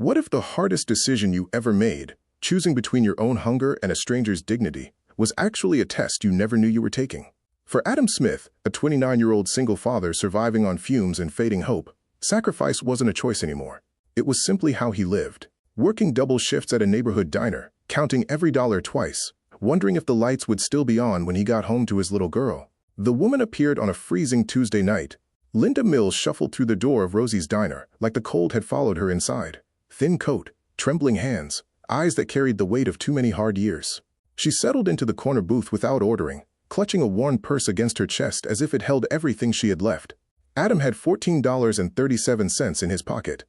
What if the hardest decision you ever made, choosing between your own hunger and a stranger's dignity, was actually a test you never knew you were taking? For Adam Smith, a 29-year-old single father surviving on fumes and fading hope, sacrifice wasn't a choice anymore. It was simply how he lived. Working double shifts at a neighborhood diner, counting every dollar twice, wondering if the lights would still be on when he got home to his little girl. The woman appeared on a freezing Tuesday night. Linda Mills shuffled through the door of Rosie's diner like the cold had followed her inside. Thin coat, trembling hands, eyes that carried the weight of too many hard years. She settled into the corner booth without ordering, clutching a worn purse against her chest as if it held everything she had left. Adam had $14.37 in his pocket.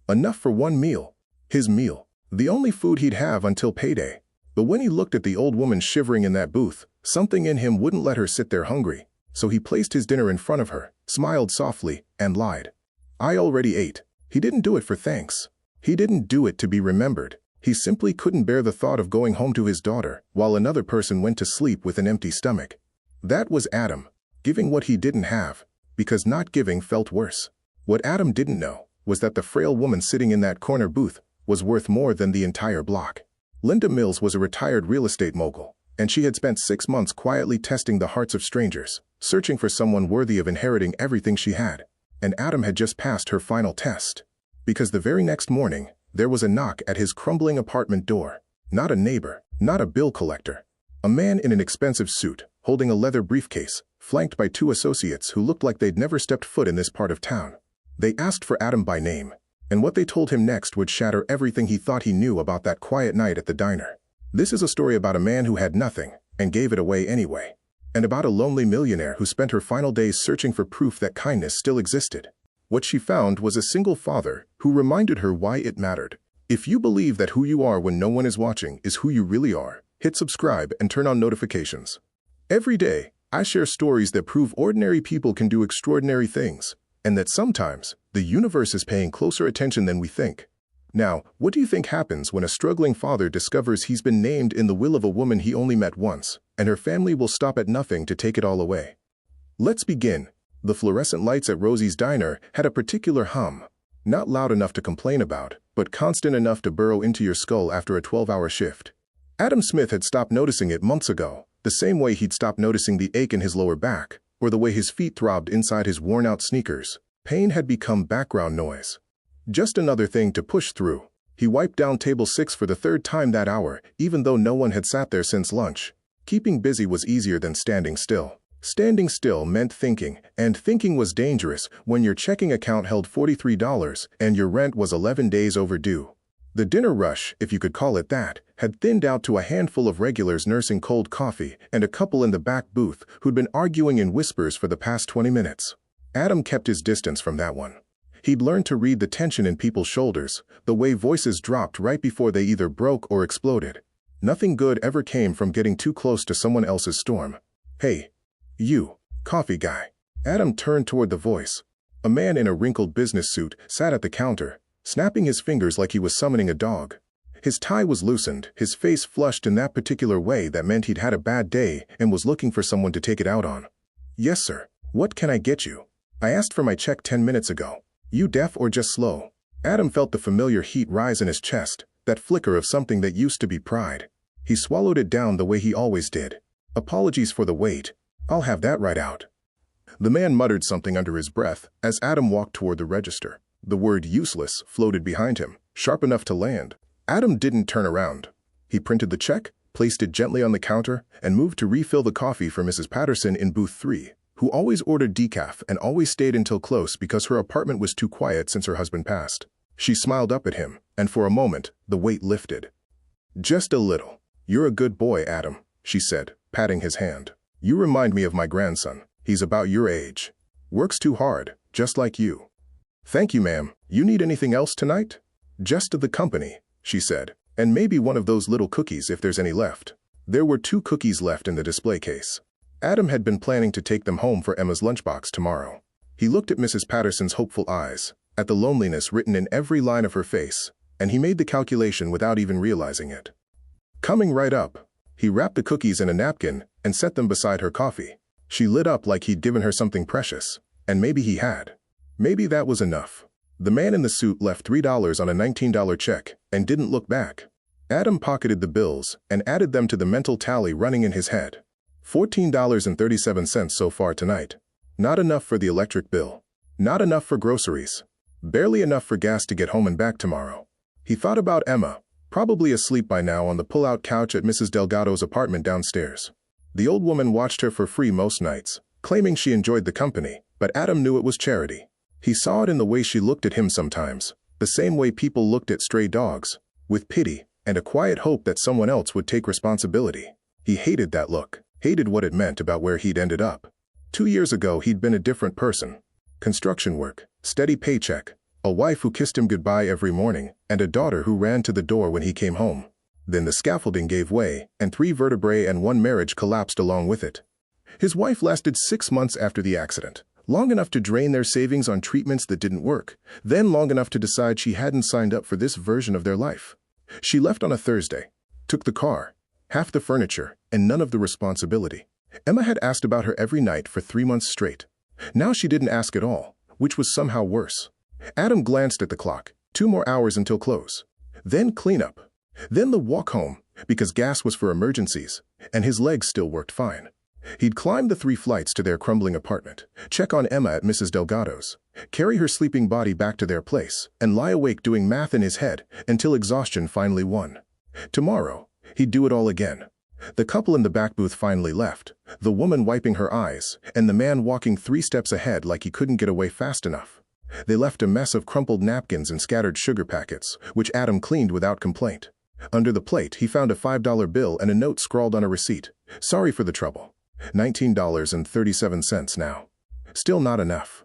Enough for one meal. His meal. The only food he'd have until payday. But when he looked at the old woman shivering in that booth, something in him wouldn't let her sit there hungry. So he placed his dinner in front of her, smiled softly, and lied. "I already ate." He didn't do it for thanks. He didn't do it to be remembered. He simply couldn't bear the thought of going home to his daughter while another person went to sleep with an empty stomach. That was Adam, giving what he didn't have, because not giving felt worse. What Adam didn't know was that the frail woman sitting in that corner booth was worth more than the entire block. Linda Mills was a retired real estate mogul, and she had spent 6 months quietly testing the hearts of strangers, searching for someone worthy of inheriting everything she had. And Adam had just passed her final test. Because the very next morning, there was a knock at his crumbling apartment door. Not a neighbor, not a bill collector. A man in an expensive suit, holding a leather briefcase, flanked by 2 associates who looked like they'd never stepped foot in this part of town. They asked for Adam by name, and what they told him next would shatter everything he thought he knew about that quiet night at the diner. This is a story about a man who had nothing, and gave it away anyway. And about a lonely millionaire who spent her final days searching for proof that kindness still existed. What she found was a single father who reminded her why it mattered. If you believe that who you are when no one is watching is who you really are, hit subscribe and turn on notifications. Every day, I share stories that prove ordinary people can do extraordinary things, and that sometimes the universe is paying closer attention than we think. Now, what do you think happens when a struggling father discovers he's been named in the will of a woman he only met once, and her family will stop at nothing to take it all away? Let's begin. The fluorescent lights at Rosie's diner had a particular hum. Not loud enough to complain about, but constant enough to burrow into your skull after a 12-hour shift. Adam Smith had stopped noticing it months ago, the same way he'd stopped noticing the ache in his lower back, or the way his feet throbbed inside his worn-out sneakers. Pain had become background noise. Just another thing to push through. He wiped down table 6 for the 3rd time that hour, even though no one had sat there since lunch. Keeping busy was easier than standing still. Standing still meant thinking, and thinking was dangerous when your checking account held $43 and your rent was 11 days overdue. The dinner rush, if you could call it that, had thinned out to a handful of regulars nursing cold coffee and a couple in the back booth who'd been arguing in whispers for the past 20 minutes. Adam kept his distance from that one. He'd learned to read the tension in people's shoulders, the way voices dropped right before they either broke or exploded. Nothing good ever came from getting too close to someone else's storm. "Hey, you, coffee guy." Adam turned toward the voice. A man in a wrinkled business suit sat at the counter, snapping his fingers like he was summoning a dog. His tie was loosened, his face flushed in that particular way that meant he'd had a bad day and was looking for someone to take it out on. "Yes, sir. What can I get you? I asked for my check 10 minutes ago. You deaf or just slow?" Adam felt the familiar heat rise in his chest, that flicker of something that used to be pride. He swallowed it down the way he always did. "Apologies for the wait. I'll have that right out." The man muttered something under his breath as Adam walked toward the register. The word "useless" floated behind him, sharp enough to land. Adam didn't turn around. He printed the check, placed it gently on the counter, and moved to refill the coffee for Mrs. Patterson in booth 3, who always ordered decaf and always stayed until close because her apartment was too quiet since her husband passed. She smiled up at him, and for a moment, the weight lifted. "Just a little. You're a good boy, Adam," she said, patting his hand. "You remind me of my grandson. He's about your age. Works too hard, just like you." "Thank you, ma'am. You need anything else tonight?" "Just the company," she said, "and maybe one of those little cookies if there's any left." There were 2 cookies left in the display case. Adam had been planning to take them home for Emma's lunchbox tomorrow. He looked at Mrs. Patterson's hopeful eyes, at the loneliness written in every line of her face, and he made the calculation without even realizing it. "Coming right up." He wrapped the cookies in a napkin and set them beside her coffee. She lit up like he'd given her something precious, and maybe he had. Maybe that was enough. The man in the suit left $3 on a $19 check and didn't look back. Adam pocketed the bills and added them to the mental tally running in his head. $14.37 so far tonight. Not enough for the electric bill. Not enough for groceries. Barely enough for gas to get home and back tomorrow. He thought about Emma, probably asleep by now on the pull-out couch at Mrs. Delgado's apartment downstairs. The old woman watched her for free most nights, claiming she enjoyed the company, but Adam knew it was charity. He saw it in the way she looked at him sometimes, the same way people looked at stray dogs, with pity and a quiet hope that someone else would take responsibility. He hated that look, hated what it meant about where he'd ended up. 2 years ago he'd been a different person. Construction work, steady paycheck, a wife who kissed him goodbye every morning, and a daughter who ran to the door when he came home. Then the scaffolding gave way, and 3 vertebrae and 1 marriage collapsed along with it. His wife lasted 6 months after the accident, long enough to drain their savings on treatments that didn't work, then long enough to decide she hadn't signed up for this version of their life. She left on a Thursday, took the car, half the furniture, and none of the responsibility. Emma had asked about her every night for 3 months straight. Now she didn't ask at all, which was somehow worse. Adam glanced at the clock, 2 more hours until close. Then cleanup. Then the walk home, because gas was for emergencies, and his legs still worked fine. He'd climb the 3 flights to their crumbling apartment, check on Emma at Mrs. Delgado's, carry her sleeping body back to their place, and lie awake doing math in his head until exhaustion finally won. Tomorrow, he'd do it all again. The couple in the back booth finally left, the woman wiping her eyes, and the man walking 3 steps ahead like he couldn't get away fast enough. They left a mess of crumpled napkins and scattered sugar packets, which Adam cleaned without complaint. Under the plate, he found a $5 bill and a note scrawled on a receipt. Sorry for the trouble. $19.37 now. Still not enough.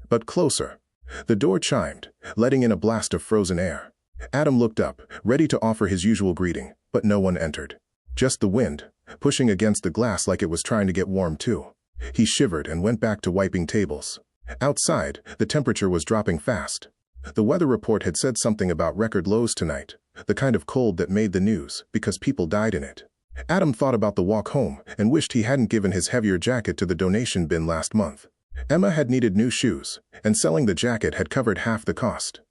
But closer. The door chimed, letting in a blast of frozen air. Adam looked up, ready to offer his usual greeting, but no one entered. Just the wind, pushing against the glass like it was trying to get warm too. He shivered and went back to wiping tables. Outside, the temperature was dropping fast. The weather report had said something about record lows tonight, the kind of cold that made the news because people died in it. Adam thought about the walk home and wished he hadn't given his heavier jacket to the donation bin last month. Emma had needed new shoes, and selling the jacket had covered half the cost.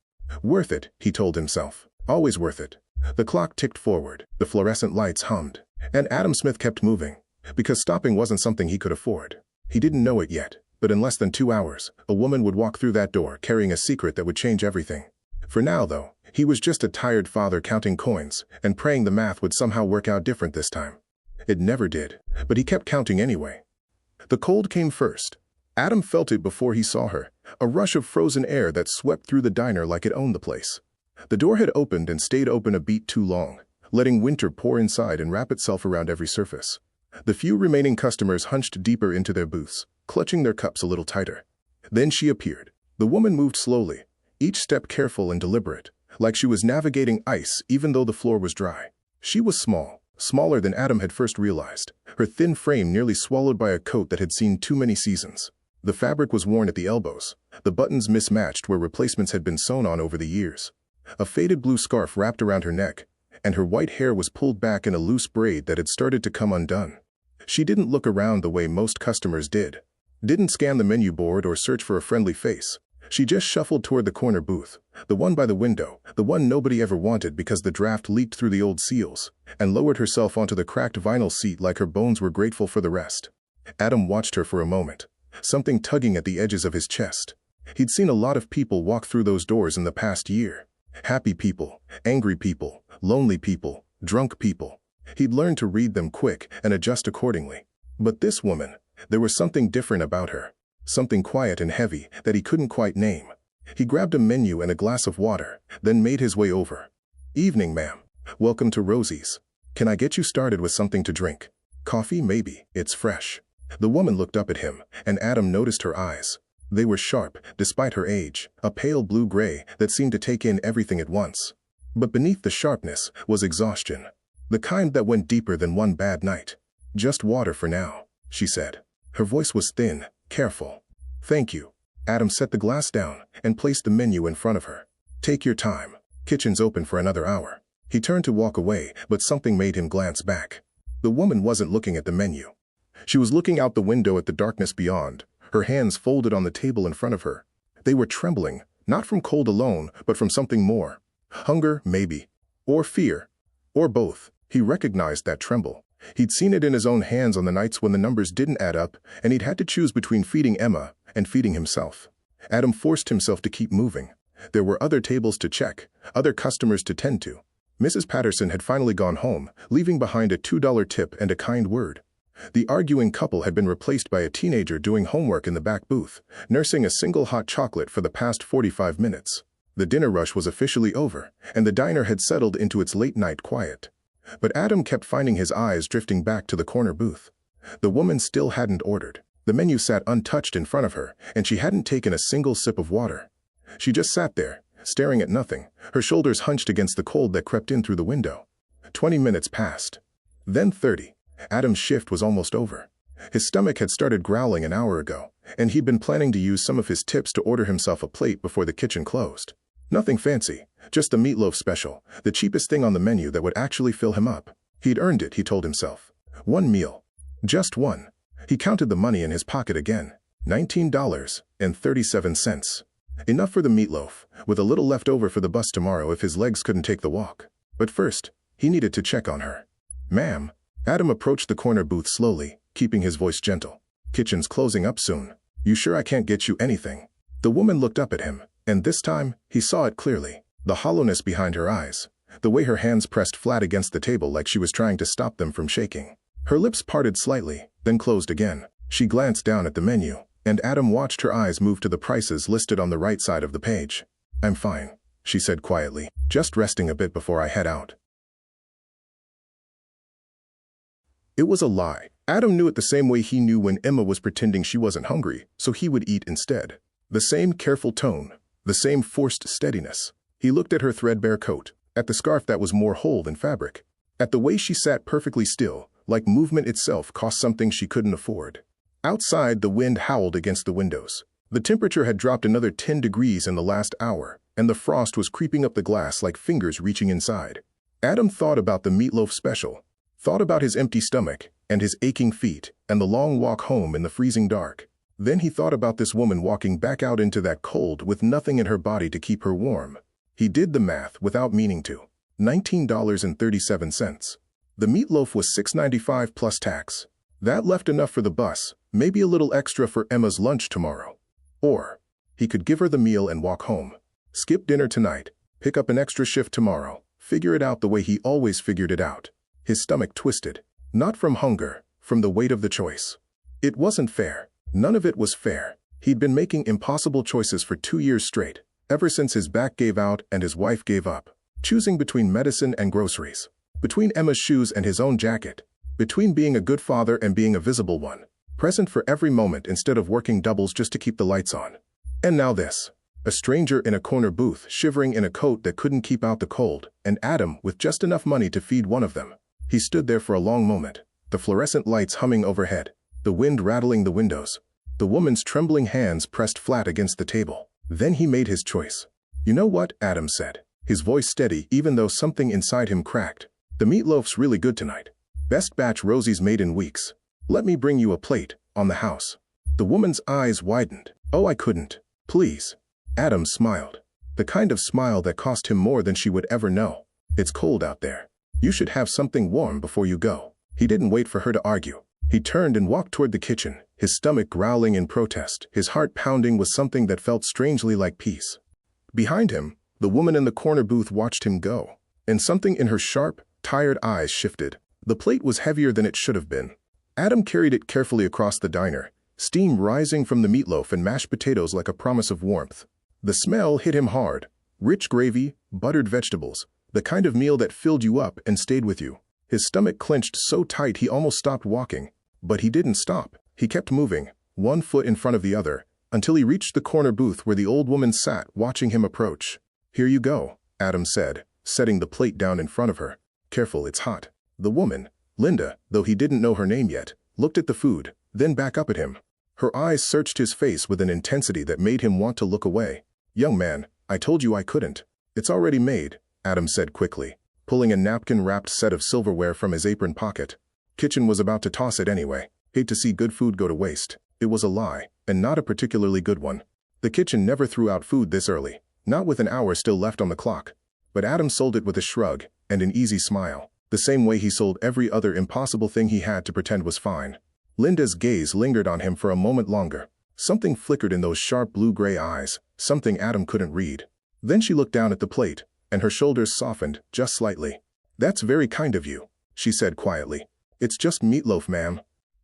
Worth it, he told himself. Always worth it. The clock ticked forward, the fluorescent lights hummed, and Adam Smith kept moving, because stopping wasn't something he could afford. He didn't know it yet, but in less than 2 hours, a woman would walk through that door carrying a secret that would change everything. For now, though, he was just a tired father counting coins and praying the math would somehow work out different this time. It never did, but he kept counting anyway. The cold came first. Adam felt it before he saw her, a rush of frozen air that swept through the diner like it owned the place. The door had opened and stayed open a beat too long, letting winter pour inside and wrap itself around every surface. The few remaining customers hunched deeper into their booths, clutching their cups a little tighter. Then she appeared. The woman moved slowly, each step careful and deliberate, like she was navigating ice even though the floor was dry. She was small, smaller than Adam had first realized, her thin frame nearly swallowed by a coat that had seen too many seasons. The fabric was worn at the elbows, the buttons mismatched where replacements had been sewn on over the years. A faded blue scarf wrapped around her neck, and her white hair was pulled back in a loose braid that had started to come undone. She didn't look around the way most customers did. Didn't scan the menu board or search for a friendly face. She just shuffled toward the corner booth, the one by the window, the one nobody ever wanted because the draft leaked through the old seals, and lowered herself onto the cracked vinyl seat like her bones were grateful for the rest. Adam watched her for a moment, something tugging at the edges of his chest. He'd seen a lot of people walk through those doors in the past year. Happy people, angry people, lonely people, drunk people. He'd learned to read them quick and adjust accordingly. But this woman, there was something different about her. Something quiet and heavy that he couldn't quite name. He grabbed a menu and a glass of water, then made his way over. "Evening, ma'am. Welcome to Rosie's. Can I get you started with something to drink? Coffee, maybe. It's fresh." The woman looked up at him, and Adam noticed her eyes. They were sharp, despite her age, a pale blue-gray that seemed to take in everything at once. But beneath the sharpness was exhaustion, the kind that went deeper than one bad night. "Just water for now," she said. Her voice was thin, careful. "Thank you." Adam set the glass down and placed the menu in front of her. "Take your time. Kitchen's open for another hour." He turned to walk away, but something made him glance back. The woman wasn't looking at the menu. She was looking out the window at the darkness beyond, her hands folded on the table in front of her. They were trembling, Not from cold alone, but from something more. Hunger, maybe. Or fear. Or both. He recognized that tremble. He'd seen it in his own hands on the nights when the numbers didn't add up, and he'd had to choose between feeding Emma and feeding himself. Adam forced himself to keep moving. There were other tables to check, other customers to tend to. Mrs. Patterson had finally gone home, leaving behind a $2 tip and a kind word. The arguing couple had been replaced by a teenager doing homework in the back booth, nursing a single hot chocolate for the past 45 minutes. The dinner rush was officially over, and the diner had settled into its late-night quiet. But Adam kept finding his eyes drifting back to the corner booth. The woman still hadn't ordered. The menu sat untouched in front of her, and she hadn't taken a single sip of water. She just sat there, staring at nothing, her shoulders hunched against the cold that crept in through the window. 20 minutes passed. Then 30. Adam's shift was almost over. His stomach had started growling an hour ago, and he'd been planning to use some of his tips to order himself a plate before the kitchen closed. Nothing fancy, just the meatloaf special, the cheapest thing on the menu that would actually fill him up. He'd earned it, he told himself. One meal. Just one. He counted the money in his pocket again. $19.37. Enough for the meatloaf, with a little left over for the bus tomorrow if his legs couldn't take the walk. But first, he needed to check on her. Ma'am. Adam approached the corner booth slowly, keeping his voice gentle. Kitchen's closing up soon. You sure I can't get you anything? The woman looked up at him, and this time, he saw it clearly. The hollowness behind her eyes. The way her hands pressed flat against the table like she was trying to stop them from shaking. Her lips parted slightly, then closed again. She glanced down at the menu, and Adam watched her eyes move to the prices listed on the right side of the page. I'm fine, she said quietly, just resting a bit before I head out. It was a lie. Adam knew it the same way he knew when Emma was pretending she wasn't hungry, so he would eat instead. The same careful tone, the same forced steadiness. He looked at her threadbare coat, at the scarf that was more whole than fabric, at the way she sat perfectly still, like movement itself cost something she couldn't afford. Outside, the wind howled against the windows. The temperature had dropped another 10 degrees in the last hour, and the frost was creeping up the glass like fingers reaching inside. Adam thought about the meatloaf special, thought about his empty stomach, and his aching feet, and the long walk home in the freezing dark. Then he thought about this woman walking back out into that cold with nothing in her body to keep her warm. He did the math without meaning to. $19.37. The meatloaf was $6.95 plus tax. That left enough for the bus, maybe a little extra for Emma's lunch tomorrow. Or, he could give her the meal and walk home. Skip dinner tonight, pick up an extra shift tomorrow, figure it out the way he always figured it out. His stomach twisted. Not from hunger, from the weight of the choice. It wasn't fair. None of it was fair. He'd been making impossible choices for 2 years straight, ever since his back gave out and his wife gave up. Choosing between medicine and groceries. Between Emma's shoes and his own jacket. Between being a good father and being a visible one. Present for every moment instead of working doubles just to keep the lights on. And now this. A stranger in a corner booth shivering in a coat that couldn't keep out the cold, and Adam with just enough money to feed one of them. He stood there for a long moment, the fluorescent lights humming overhead, the wind rattling the windows, the woman's trembling hands pressed flat against the table. Then he made his choice. You know what, Adam said, his voice steady even though something inside him cracked. The meatloaf's really good tonight. Best batch Rosie's made in weeks. Let me bring you a plate, on the house. The woman's eyes widened. Oh, I couldn't. Please. Adam smiled. The kind of smile that cost him more than she would ever know. It's cold out there. You should have something warm before you go. He didn't wait for her to argue. He turned and walked toward the kitchen, his stomach growling in protest, his heart pounding with something that felt strangely like peace. Behind him, the woman in the corner booth watched him go, and something in her sharp, tired eyes shifted. The plate was heavier than it should have been. Adam carried it carefully across the diner, steam rising from the meatloaf and mashed potatoes like a promise of warmth. The smell hit him hard. Rich gravy, buttered vegetables, the kind of meal that filled you up and stayed with you. His stomach clenched so tight he almost stopped walking. But he didn't stop. He kept moving, one foot in front of the other, until he reached the corner booth where the old woman sat watching him approach. Here you go, Adam said, setting the plate down in front of her. Careful, it's hot. The woman, Linda, though he didn't know her name yet, looked at the food, then back up at him. Her eyes searched his face with an intensity that made him want to look away. Young man, I told you I couldn't. It's already made, Adam said quickly, pulling a napkin-wrapped set of silverware from his apron pocket. Kitchen was about to toss it anyway. Hate to see good food go to waste. It was a lie, and not a particularly good one. The kitchen never threw out food this early, not with an hour still left on the clock. But Adam sold it with a shrug and an easy smile, the same way he sold every other impossible thing he had to pretend was fine. Linda's gaze lingered on him for a moment longer. Something flickered in those sharp blue-gray eyes, something Adam couldn't read. Then she looked down at the plate, and her shoulders softened just slightly. "That's very kind of you," she said quietly. "It's just meatloaf, ma'am.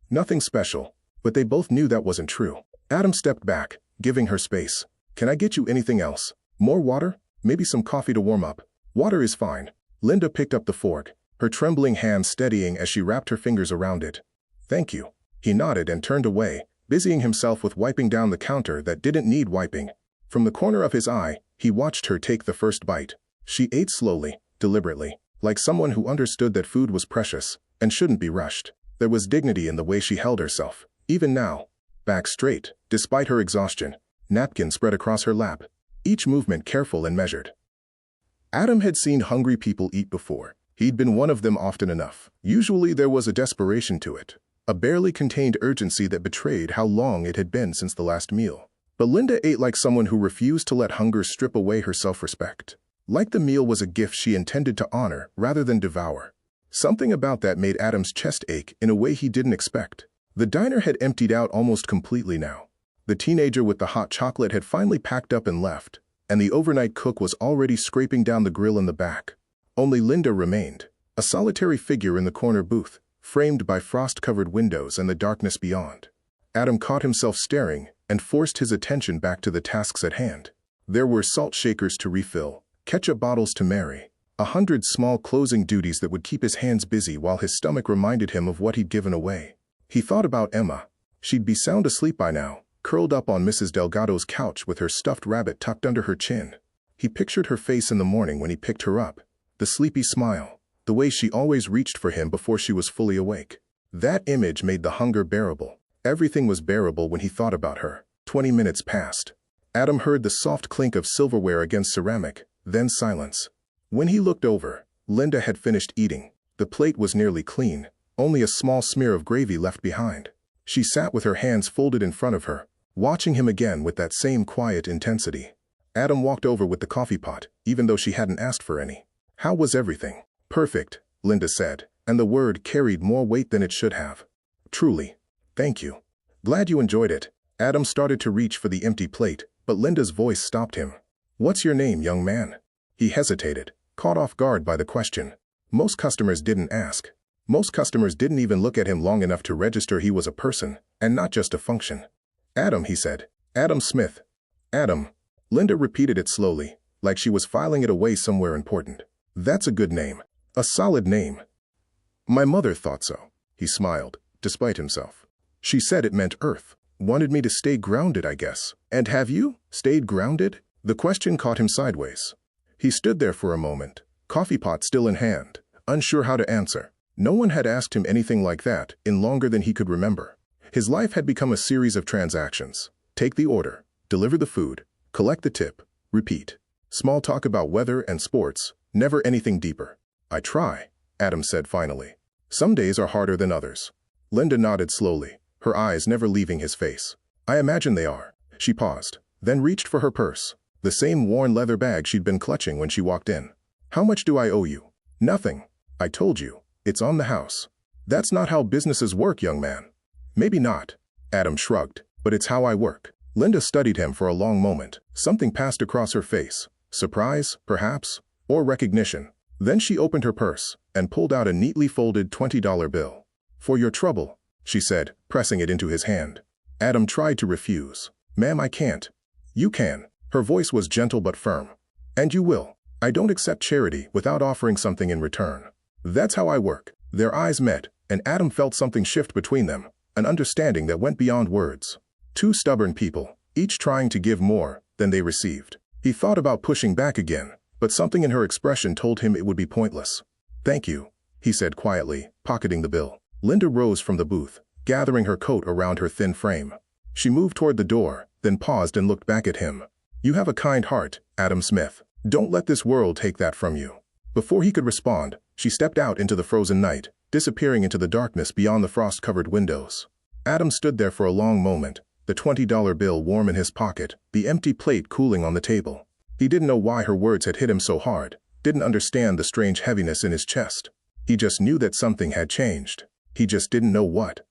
Nothing special." But they both knew that wasn't true. Adam stepped back, giving her space. "Can I get you anything else? More water? Maybe some coffee to warm up?" "Water is fine." Linda picked up the fork, her trembling hand steadying as she wrapped her fingers around it. "Thank you." He nodded and turned away, busying himself with wiping down the counter that didn't need wiping. From the corner of his eye, he watched her take the first bite. She ate slowly, deliberately, like someone who understood that food was precious and shouldn't be rushed. There was dignity in the way she held herself, even now. Back straight, despite her exhaustion, napkin spread across her lap, each movement careful and measured. Adam had seen hungry people eat before. He'd been one of them often enough. Usually there was a desperation to it, a barely contained urgency that betrayed how long it had been since the last meal. But Linda ate like someone who refused to let hunger strip away her self-respect. Like the meal was a gift she intended to honor rather than devour. Something about that made Adam's chest ache in a way he didn't expect. The diner had emptied out almost completely now. The teenager with the hot chocolate had finally packed up and left, and the overnight cook was already scraping down the grill in the back. Only Linda remained, a solitary figure in the corner booth, framed by frost-covered windows and the darkness beyond. Adam caught himself staring and forced his attention back to the tasks at hand. There were salt shakers to refill, ketchup bottles to marry, 100 small closing duties that would keep his hands busy while his stomach reminded him of what he'd given away. He thought about Emma. She'd be sound asleep by now, curled up on Mrs. Delgado's couch with her stuffed rabbit tucked under her chin. He pictured her face in the morning when he picked her up, the sleepy smile, the way she always reached for him before she was fully awake. That image made the hunger bearable. Everything was bearable when he thought about her. 20 minutes passed. Adam heard the soft clink of silverware against ceramic, then silence. When he looked over, Linda had finished eating. The plate was nearly clean, only a small smear of gravy left behind. She sat with her hands folded in front of her, watching him again with that same quiet intensity. Adam walked over with the coffee pot, even though she hadn't asked for any. "How was everything?" "Perfect," Linda said, and the word carried more weight than it should have. "Truly. Thank you. Glad you enjoyed it." Adam started to reach for the empty plate, but Linda's voice stopped him. "What's your name, young man?" He hesitated, caught off guard by the question. Most customers didn't ask. Most customers didn't even look at him long enough to register he was a person, and not just a function. "Adam," he said. "Adam Smith." "Adam." Linda repeated it slowly, like she was filing it away somewhere important. "That's a good name. A solid name." "My mother thought so." He smiled, despite himself. "She said it meant earth. Wanted me to stay grounded, I guess." "And have you stayed grounded?" The question caught him sideways. He stood there for a moment, coffee pot still in hand, unsure how to answer. No one had asked him anything like that in longer than he could remember. His life had become a series of transactions. Take the order, deliver the food, collect the tip, repeat. Small talk about weather and sports, never anything deeper. "I try," Adam said finally. "Some days are harder than others." Linda nodded slowly, her eyes never leaving his face. "I imagine they are." She paused, then reached for her purse, the same worn leather bag she'd been clutching when she walked in. "How much do I owe you?" "Nothing. I told you. It's on the house." "That's not how businesses work, young man." "Maybe not," Adam shrugged, "but it's how I work." Linda studied him for a long moment. Something passed across her face. Surprise, perhaps, or recognition. Then she opened her purse and pulled out a neatly folded $20 bill. "For your trouble," she said, pressing it into his hand. Adam tried to refuse. "Ma'am, I can't." "You can." Her voice was gentle but firm. "And you will. I don't accept charity without offering something in return. That's how I work." Their eyes met, and Adam felt something shift between them, an understanding that went beyond words. Two stubborn people, each trying to give more than they received. He thought about pushing back again, but something in her expression told him it would be pointless. "Thank you," he said quietly, pocketing the bill. Linda rose from the booth, gathering her coat around her thin frame. She moved toward the door, then paused and looked back at him. "You have a kind heart, Adam Smith. Don't let this world take that from you." Before he could respond, she stepped out into the frozen night, disappearing into the darkness beyond the frost-covered windows. Adam stood there for a long moment, the $20 bill warm in his pocket, the empty plate cooling on the table. He didn't know why her words had hit him so hard, didn't understand the strange heaviness in his chest. He just knew that something had changed. He just didn't know what.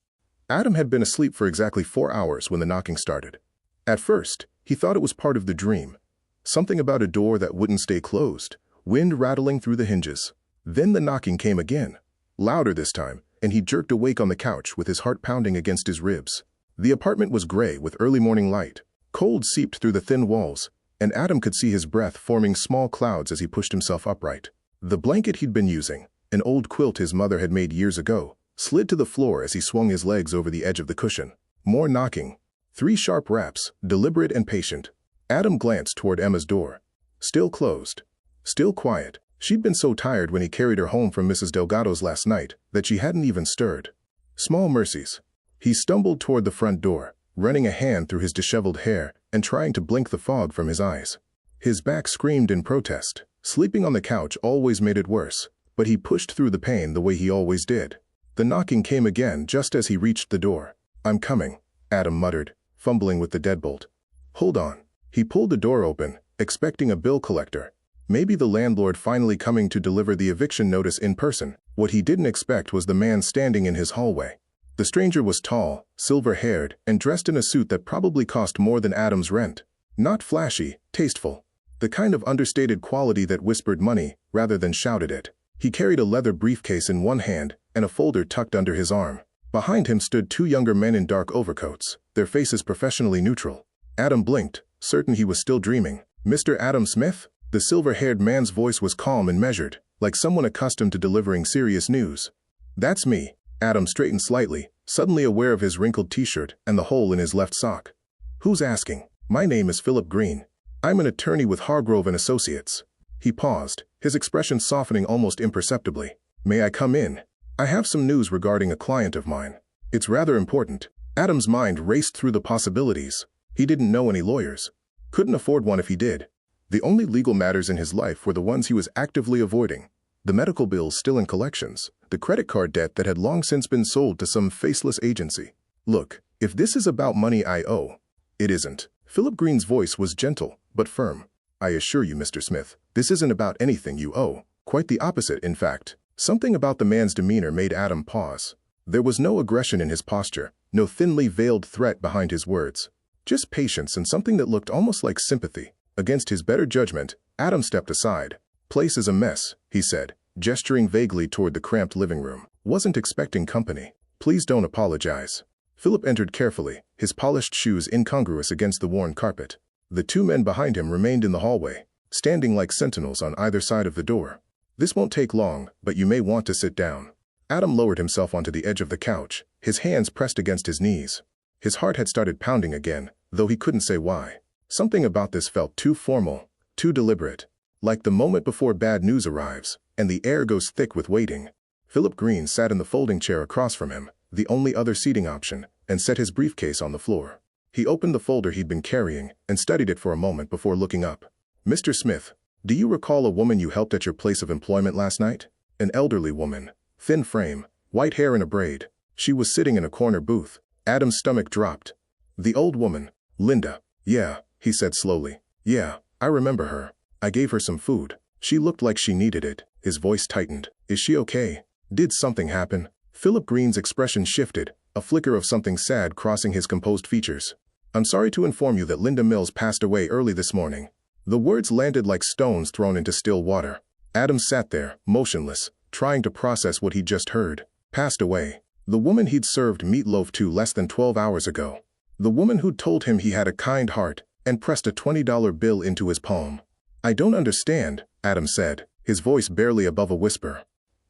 Adam had been asleep for exactly 4 hours when the knocking started. At first, he thought it was part of the dream. Something about a door that wouldn't stay closed, wind rattling through the hinges. Then the knocking came again, louder this time, and he jerked awake on the couch with his heart pounding against his ribs. The apartment was gray with early morning light. Cold seeped through the thin walls, and Adam could see his breath forming small clouds as he pushed himself upright. The blanket he'd been using, an old quilt his mother had made years ago, slid to the floor as he swung his legs over the edge of the cushion. More knocking. 3 sharp raps, deliberate and patient. Adam glanced toward Emma's door. Still closed. Still quiet. She'd been so tired when he carried her home from Mrs. Delgado's last night that she hadn't even stirred. Small mercies. He stumbled toward the front door, running a hand through his disheveled hair and trying to blink the fog from his eyes. His back screamed in protest. Sleeping on the couch always made it worse, but he pushed through the pain the way he always did. The knocking came again just as he reached the door. "I'm coming," Adam muttered, fumbling with the deadbolt. "Hold on." He pulled the door open, expecting a bill collector. Maybe the landlord finally coming to deliver the eviction notice in person. What he didn't expect was the man standing in his hallway. The stranger was tall, silver-haired, and dressed in a suit that probably cost more than Adam's rent. Not flashy, tasteful. The kind of understated quality that whispered money rather than shouted it. He carried a leather briefcase in one hand and a folder tucked under his arm. Behind him stood 2 younger men in dark overcoats, their faces professionally neutral. Adam blinked, certain he was still dreaming. "Mr. Adam Smith?" The silver-haired man's voice was calm and measured, like someone accustomed to delivering serious news. "That's me." Adam straightened slightly, suddenly aware of his wrinkled t-shirt and the hole in his left sock. "Who's asking?" "My name is Philip Green. I'm an attorney with Hargrove and Associates." He paused, his expression softening almost imperceptibly. "May I come in? I have some news regarding a client of mine. It's rather important." Adam's mind raced through the possibilities. He didn't know any lawyers. Couldn't afford one if he did. The only legal matters in his life were the ones he was actively avoiding. The medical bills still in collections, the credit card debt that had long since been sold to some faceless agency. "Look, if this is about money I owe..." "It isn't." Philip Green's voice was gentle, but firm. "I assure you, Mr. Smith, this isn't about anything you owe. Quite the opposite, in fact." Something about the man's demeanor made Adam pause. There was no aggression in his posture, no thinly veiled threat behind his words. Just patience and something that looked almost like sympathy. Against his better judgment, Adam stepped aside. "Place is a mess," he said, gesturing vaguely toward the cramped living room. "Wasn't expecting company. Please don't apologize." Philip entered carefully, his polished shoes incongruous against the worn carpet. The 2 men behind him remained in the hallway, standing like sentinels on either side of the door. "This won't take long, but you may want to sit down." Adam lowered himself onto the edge of the couch, his hands pressed against his knees. His heart had started pounding again, though he couldn't say why. Something about this felt too formal, too deliberate. Like the moment before bad news arrives, and the air goes thick with waiting. Philip Green sat in the folding chair across from him, the only other seating option, and set his briefcase on the floor. He opened the folder he'd been carrying and studied it for a moment before looking up. "Mr. Smith, do you recall a woman you helped at your place of employment last night?" An elderly woman, thin frame, white hair in a braid. She was sitting in a corner booth. Adam's stomach dropped. "The old woman, Linda." "Yeah," he said slowly. "Yeah, I remember her. I gave her some food. She looked like she needed it." His voice tightened. "Is she okay? Did something happen?" Philip Green's expression shifted, a flicker of something sad crossing his composed features. "I'm sorry to inform you that Linda Mills passed away early this morning." The words landed like stones thrown into still water. Adam sat there, motionless, trying to process what he'd just heard. Passed away. The woman he'd served meatloaf to less than 12 hours ago. The woman who'd told him he had a kind heart and pressed a $20 bill into his palm. "I don't understand," Adam said, his voice barely above a whisper.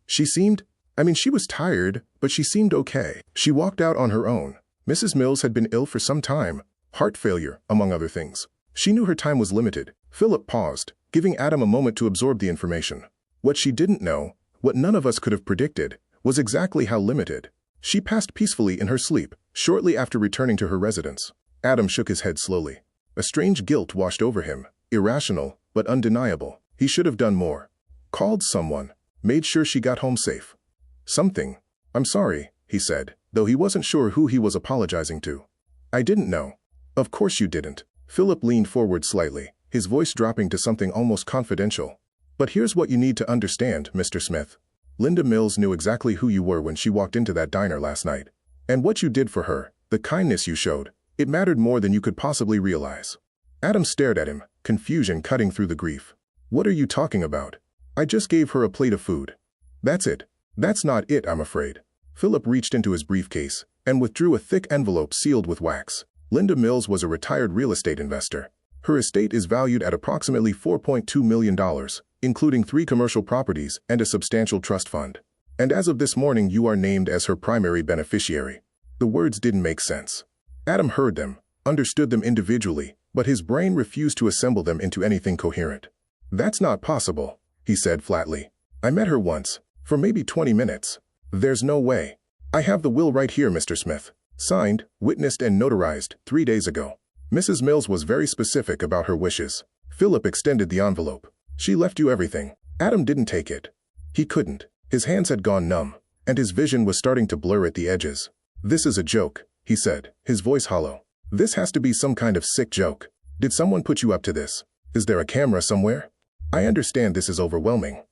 She was tired, but she seemed okay. She walked out on her own. Mrs. Mills had been ill for some time. Heart failure, among other things. She knew her time was limited." Philip paused, giving Adam a moment to absorb the information. What she didn't know, what none of us could have predicted, was exactly how limited. She passed peacefully in her sleep, shortly after returning to her residence. Adam shook his head slowly. A strange guilt washed over him, irrational, but undeniable. He should have done more. Called someone, made sure she got home safe. Something. "I'm sorry," he said, though he wasn't sure who he was apologizing to. I didn't know. Of course you didn't. Philip leaned forward slightly, his voice dropping to something almost confidential. But here's what you need to understand, Mr. Smith. Linda Mills knew exactly who you were when she walked into that diner last night. And what you did for her, the kindness you showed, it mattered more than you could possibly realize. Adam stared at him, confusion cutting through the grief. What are you talking about? I just gave her a plate of food. That's it. That's not it, I'm afraid. Philip reached into his briefcase and withdrew a thick envelope sealed with wax. Linda Mills was a retired real estate investor. Her estate is valued at approximately $4.2 million, including 3 commercial properties and a substantial trust fund. And as of this morning, you are named as her primary beneficiary. The words didn't make sense. Adam heard them, understood them individually, but his brain refused to assemble them into anything coherent. That's not possible, he said flatly. I met her once, for maybe 20 minutes. There's no way. I have the will right here, Mr. Smith. Signed, witnessed and notarized 3 days ago. Mrs. Mills was very specific about her wishes. Philip extended the envelope. She left you everything. Adam didn't take it. He couldn't. His hands had gone numb, and his vision was starting to blur at the edges. This is a joke, he said, his voice hollow. This has to be some kind of sick joke. Did someone put you up to this? Is there a camera somewhere? I understand this is overwhelming.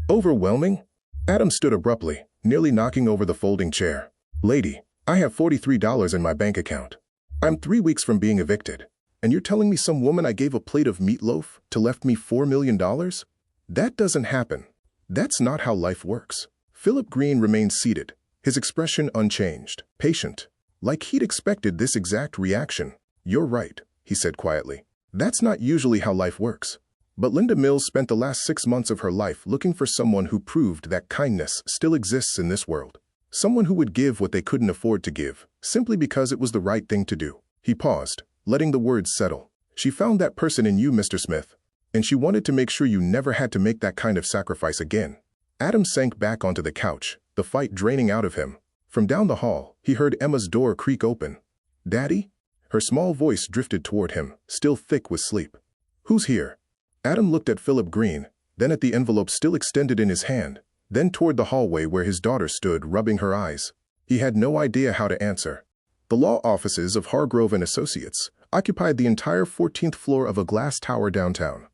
Overwhelming? Adam stood abruptly, nearly knocking over the folding chair. Lady, I have $43 in my bank account. I'm 3 weeks from being evicted. And you're telling me some woman I gave a plate of meatloaf to left me $4 million? That doesn't happen. That's not how life works. Philip Green remained seated, his expression unchanged, patient, like he'd expected this exact reaction. You're right, he said quietly. That's not usually how life works. But Linda Mills spent the last 6 months of her life looking for someone who proved that kindness still exists in this world. Someone who would give what they couldn't afford to give, simply because it was the right thing to do. He paused, letting the words settle. She found that person in you, Mr. Smith, and she wanted to make sure you never had to make that kind of sacrifice again. Adam sank back onto the couch, the fight draining out of him. From down the hall, he heard Emma's door creak open. Daddy? Her small voice drifted toward him, still thick with sleep. Who's here? Adam looked at Philip Green, then at the envelope still extended in his hand, then toward the hallway where his daughter stood, rubbing her eyes. He had no idea how to answer. The law offices of Hargrove and Associates occupied the entire 14th floor of a glass tower downtown.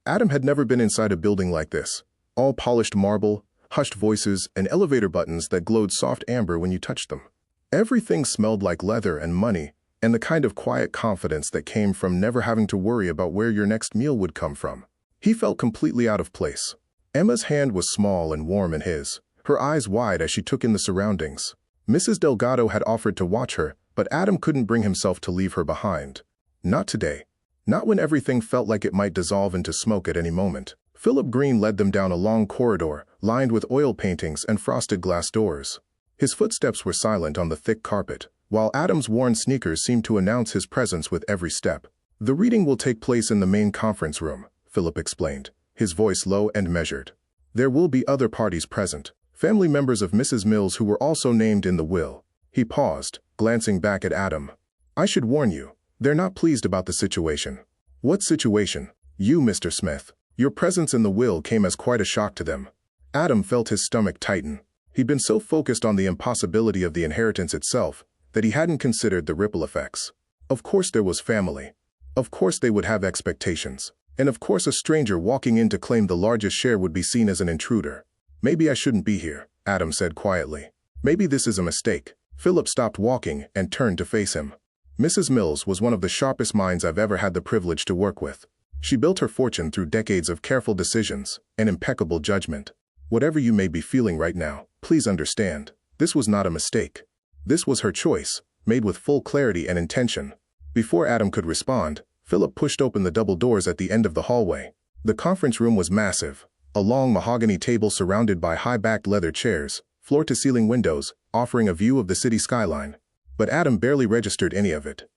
Adam had never been inside a building like this. All polished marble, hushed voices, and elevator buttons that glowed soft amber when you touched them. Everything smelled like leather and money, and the kind of quiet confidence that came from never having to worry about where your next meal would come from. He felt completely out of place. Emma's hand was small and warm in his, her eyes wide as she took in the surroundings. Mrs. Delgado had offered to watch her, but Adam couldn't bring himself to leave her behind. Not today. Not when everything felt like it might dissolve into smoke at any moment. Philip Green led them down a long corridor, lined with oil paintings and frosted glass doors. His footsteps were silent on the thick carpet, while Adam's worn sneakers seemed to announce his presence with every step. The reading will take place in the main conference room, Philip explained, his voice low and measured. There will be other parties present, family members of Mrs. Mills who were also named in the will. He paused, glancing back at Adam. I should warn you, they're not pleased about the situation. What situation? You, Mr. Smith. Your presence in the will came as quite a shock to them. Adam felt his stomach tighten. He'd been so focused on the impossibility of the inheritance itself that he hadn't considered the ripple effects. Of course there was family. Of course they would have expectations. And of course a stranger walking in to claim the largest share would be seen as an intruder. Maybe I shouldn't be here, Adam said quietly. Maybe this is a mistake. Philip stopped walking and turned to face him. Mrs. Mills was one of the sharpest minds I've ever had the privilege to work with. She built her fortune through decades of careful decisions and impeccable judgment. Whatever you may be feeling right now, please understand, this was not a mistake. This was her choice, made with full clarity and intention. Before Adam could respond, Philip pushed open the double doors at the end of the hallway. The conference room was massive, a long mahogany table surrounded by high-backed leather chairs, floor-to-ceiling windows, offering a view of the city skyline. But Adam barely registered any of it.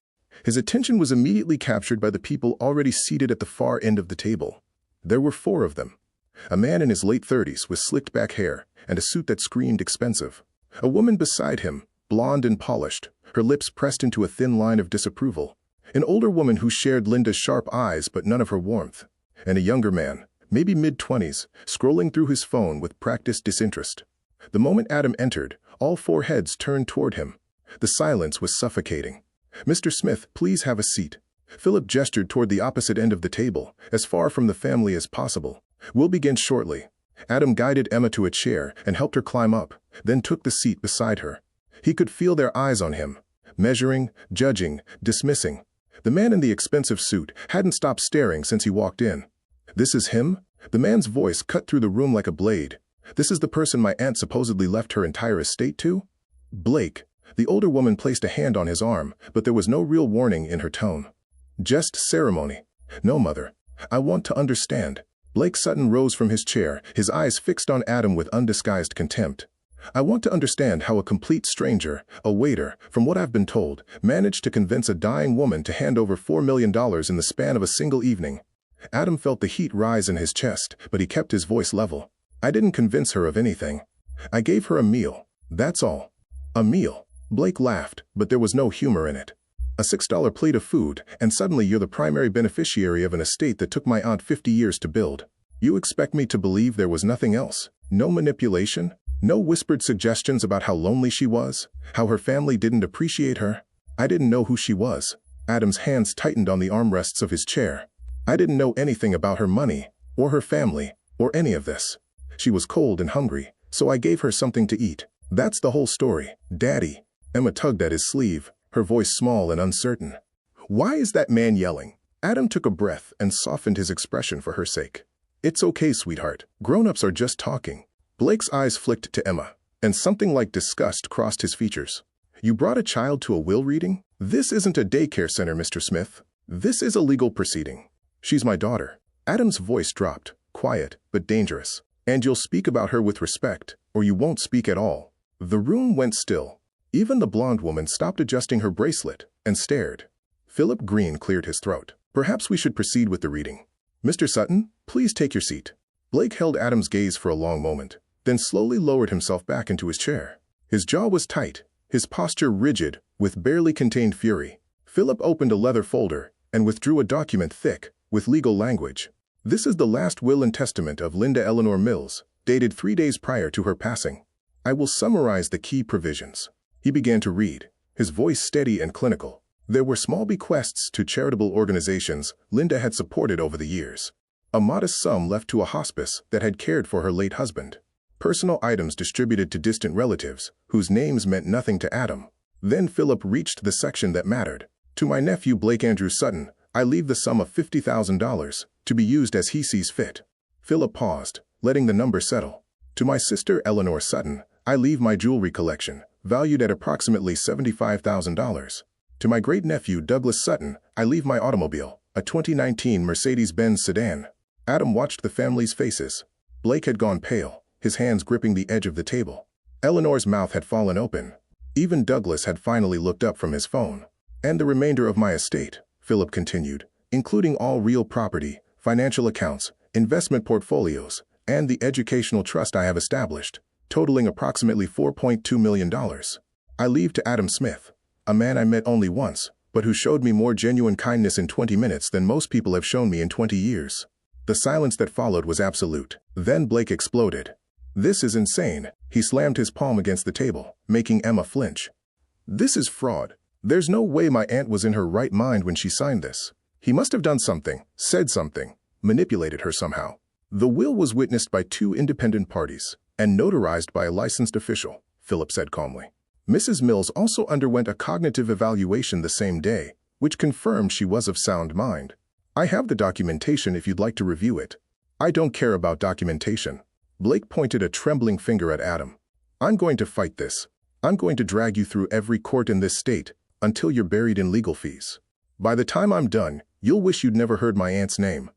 His attention was immediately captured by the people already seated at the far end of the table. There were 4 of them. A man in his late 30s with slicked back hair and a suit that screamed expensive. A woman beside him, blonde and polished, her lips pressed into a thin line of disapproval. An older woman who shared Linda's sharp eyes but none of her warmth. And a younger man, maybe mid-20s, scrolling through his phone with practiced disinterest. The moment Adam entered, all 4 heads turned toward him. The silence was suffocating. "Mr. Smith, please have a seat." Philip gestured toward the opposite end of the table, as far from the family as possible. "We'll begin shortly." Adam guided Emma to a chair and helped her climb up, then took the seat beside her. He could feel their eyes on him, measuring, judging, dismissing. The man in the expensive suit hadn't stopped staring since he walked in. "This is him?" The man's voice cut through the room like a blade. "This is the person my aunt supposedly left her entire estate to?" "Blake." The older woman placed a hand on his arm, but there was no real warning in her tone. "Just ceremony." "No, Mother. I want to understand." Blake Sutton rose from his chair, his eyes fixed on Adam with undisguised contempt. "I want to understand how a complete stranger, a waiter, from what I've been told, managed to convince a dying woman to hand over $4 million in the span of a single evening." Adam felt the heat rise in his chest, but he kept his voice level. "I didn't convince her of anything. I gave her a meal. That's all." "A meal?" Blake laughed, but there was no humor in it. "A $6 plate of food, and suddenly you're the primary beneficiary of an estate that took my aunt 50 years to build. You expect me to believe there was nothing else? No manipulation? No whispered suggestions about how lonely she was? How her family didn't appreciate her? I didn't know who she was." Adam's hands tightened on the armrests of his chair. "I didn't know anything about her money, or her family, or any of this. She was cold and hungry, so I gave her something to eat. That's the whole story, Daddy." Emma tugged at his sleeve, her voice small and uncertain. "Why is that man yelling?" Adam took a breath and softened his expression for her sake. "It's okay, sweetheart. Grown-ups are just talking." Blake's eyes flicked to Emma, and something like disgust crossed his features. "You brought a child to a will reading? This isn't a daycare center, Mr. Smith. This is a legal proceeding." "She's my daughter." Adam's voice dropped, quiet but dangerous. "And you'll speak about her with respect, or you won't speak at all." The room went still. Even the blonde woman stopped adjusting her bracelet and stared. Philip Green cleared his throat. "Perhaps we should proceed with the reading. Mr. Sutton, please take your seat." Blake held Adam's gaze for a long moment, then slowly lowered himself back into his chair. His jaw was tight, his posture rigid, with barely contained fury. Philip opened a leather folder and withdrew a document thick, with legal language. "This is the last will and testament of Linda Eleanor Mills, dated 3 days prior to her passing. I will summarize the key provisions." He began to read, his voice steady and clinical. There were small bequests to charitable organizations Linda had supported over the years. A modest sum left to a hospice that had cared for her late husband. Personal items distributed to distant relatives, whose names meant nothing to Adam. Then Philip reached the section that mattered. "To my nephew Blake Andrew Sutton, I leave the sum of $50,000, to be used as he sees fit." Philip paused, letting the number settle. "To my sister Eleanor Sutton, I leave my jewelry collection, valued at approximately $75,000. To my great-nephew Douglas Sutton, I leave my automobile, a 2019 Mercedes-Benz sedan." Adam watched the family's faces. Blake had gone pale, his hands gripping the edge of the table. Eleanor's mouth had fallen open. Even Douglas had finally looked up from his phone. "And the remainder of my estate," Philip continued, "including all real property, financial accounts, investment portfolios, and the educational trust I have established, totaling approximately $4.2 million. I leave to Adam Smith, a man I met only once, but who showed me more genuine kindness in 20 minutes than most people have shown me in 20 years. The silence that followed was absolute. Then Blake exploded. "This is insane." He slammed his palm against the table, making Emma flinch. "This is fraud. There's no way my aunt was in her right mind when she signed this. He must have done something, said something, manipulated her somehow." "The will was witnessed by 2 independent parties and notarized by a licensed official," Philip said calmly. "Mrs. Mills also underwent a cognitive evaluation the same day, which confirmed she was of sound mind. I have the documentation if you'd like to review it." "I don't care about documentation." Blake pointed a trembling finger at Adam. "I'm going to fight this. I'm going to drag you through every court in this state until you're buried in legal fees. By the time I'm done, you'll wish you'd never heard my aunt's name."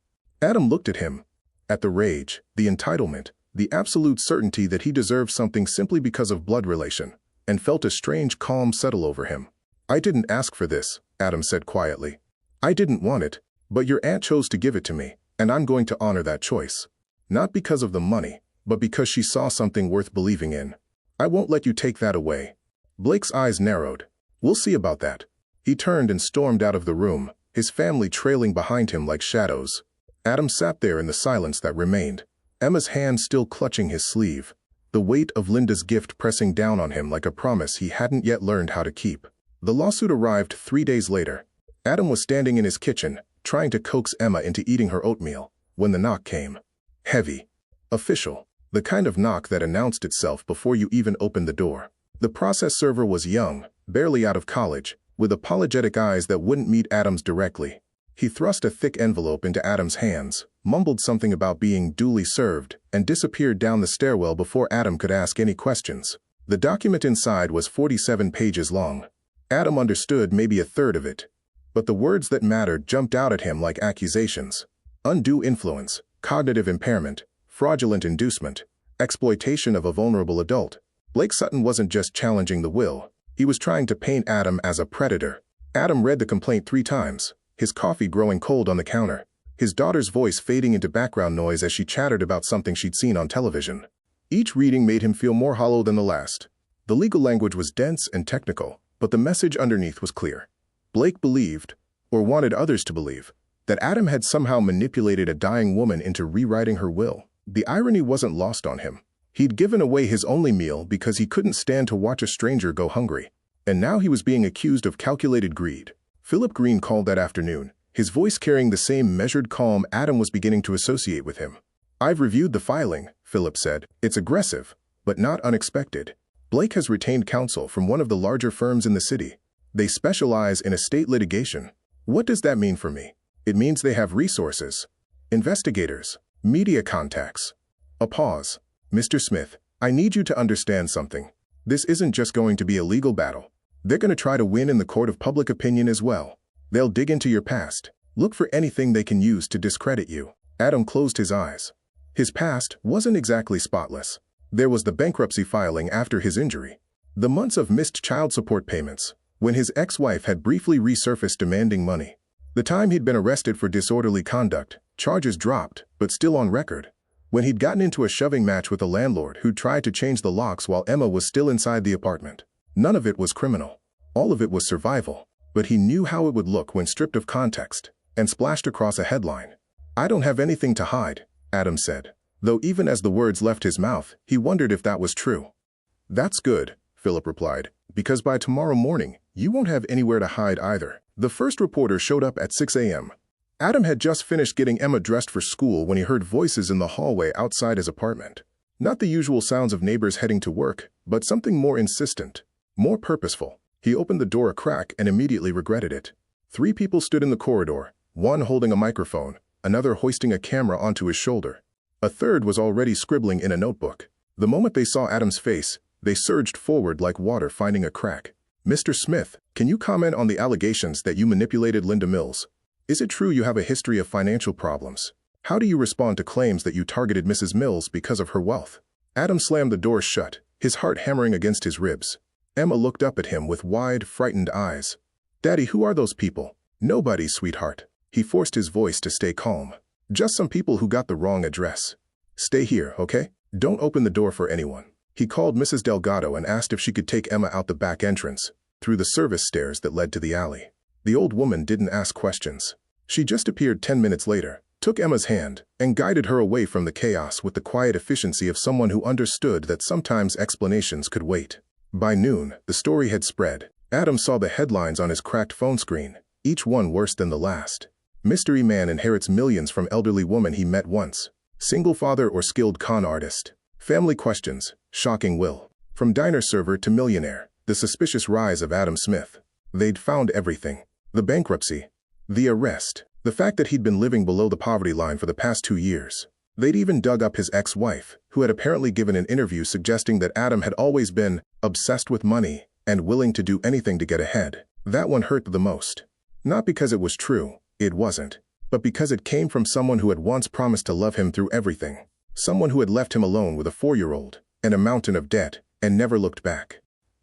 Adam looked at him. At the rage, the entitlement, the absolute certainty that he deserved something simply because of blood relation, and felt a strange calm settle over him. "I didn't ask for this," Adam said quietly. "I didn't want it, but your aunt chose to give it to me, and I'm going to honor that choice. Not because of the money, but because she saw something worth believing in. I won't let you take that away." Blake's eyes narrowed. "We'll see about that." He turned and stormed out of the room, his family trailing behind him like shadows. Adam sat there in the silence that remained, Emma's hand still clutching his sleeve, the weight of Linda's gift pressing down on him like a promise he hadn't yet learned how to keep. The lawsuit arrived 3 days later. Adam was standing in his kitchen, trying to coax Emma into eating her oatmeal, when the knock came. Heavy. Official. The kind of knock that announced itself before you even opened the door. The process server was young, barely out of college, with apologetic eyes that wouldn't meet Adam's directly. He thrust a thick envelope into Adam's hands, mumbled something about being duly served, and disappeared down the stairwell before Adam could ask any questions. The document inside was 47 pages long. Adam understood maybe a third of it, but the words that mattered jumped out at him like accusations. Undue influence, cognitive impairment, fraudulent inducement, exploitation of a vulnerable adult. Blake Sutton wasn't just challenging the will, he was trying to paint Adam as a predator. Adam read the complaint 3 times, his coffee growing cold on the counter, his daughter's voice fading into background noise as she chattered about something she'd seen on television. Each reading made him feel more hollow than the last. The legal language was dense and technical, but the message underneath was clear. Blake believed, or wanted others to believe, that Adam had somehow manipulated a dying woman into rewriting her will. The irony wasn't lost on him. He'd given away his only meal because he couldn't stand to watch a stranger go hungry. And now he was being accused of calculated greed. Philip Green called that afternoon, his voice carrying the same measured calm Adam was beginning to associate with him. "I've reviewed the filing," Philip said. "It's aggressive, but not unexpected. Blake has retained counsel from one of the larger firms in the city. They specialize in estate litigation. What does that mean for me? It means they have resources, investigators, media contacts." A pause. "Mr. Smith, I need you to understand something. This isn't just going to be a legal battle. They're going to try to win in the court of public opinion as well. They'll dig into your past, look for anything they can use to discredit you." Adam closed his eyes. His past wasn't exactly spotless. There was the bankruptcy filing after his injury, the months of missed child support payments, when his ex-wife had briefly resurfaced demanding money, the time he'd been arrested for disorderly conduct, charges dropped, but still on record, when he'd gotten into a shoving match with a landlord who'd tried to change the locks while Emma was still inside the apartment. None of it was criminal. All of it was survival, but he knew how it would look when stripped of context and splashed across a headline. "I don't have anything to hide," Adam said, though even as the words left his mouth, he wondered if that was true. "That's good," Philip replied, "because by tomorrow morning, you won't have anywhere to hide either." The first reporter showed up at 6 a.m. Adam had just finished getting Emma dressed for school when he heard voices in the hallway outside his apartment. Not the usual sounds of neighbors heading to work, but something more insistent, more purposeful. He opened the door a crack and immediately regretted it. 3 people stood in the corridor, one holding a microphone, another hoisting a camera onto his shoulder. A third was already scribbling in a notebook. The moment they saw Adam's face, they surged forward like water finding a crack. "Mr. Smith, can you comment on the allegations that you manipulated Linda Mills? Is it true you have a history of financial problems? How do you respond to claims that you targeted Mrs. Mills because of her wealth?" Adam slammed the door shut, his heart hammering against his ribs. Emma looked up at him with wide, frightened eyes. "Daddy, who are those people?" "Nobody, sweetheart." He forced his voice to stay calm. "Just some people who got the wrong address. Stay here, okay? Don't open the door for anyone." He called Mrs. Delgado and asked if she could take Emma out the back entrance, through the service stairs that led to the alley. The old woman didn't ask questions. She just appeared 10 minutes later, took Emma's hand, and guided her away from the chaos with the quiet efficiency of someone who understood that sometimes explanations could wait. By noon, the story had spread. Adam saw the headlines on his cracked phone screen, each one worse than the last. Mystery man inherits millions from elderly woman he met once. Single father or skilled con artist. Family questions, shocking will. From diner server to millionaire, the suspicious rise of Adam Smith. They'd found everything. The bankruptcy, the arrest, the fact that he'd been living below the poverty line for the past 2 years. They'd even dug up his ex-wife, who had apparently given an interview suggesting that Adam had always been obsessed with money and willing to do anything to get ahead. That one hurt the most. Not because it was true, it wasn't, but because it came from someone who had once promised to love him through everything. Someone who had left him alone with a 4-year-old and a mountain of debt and never looked back.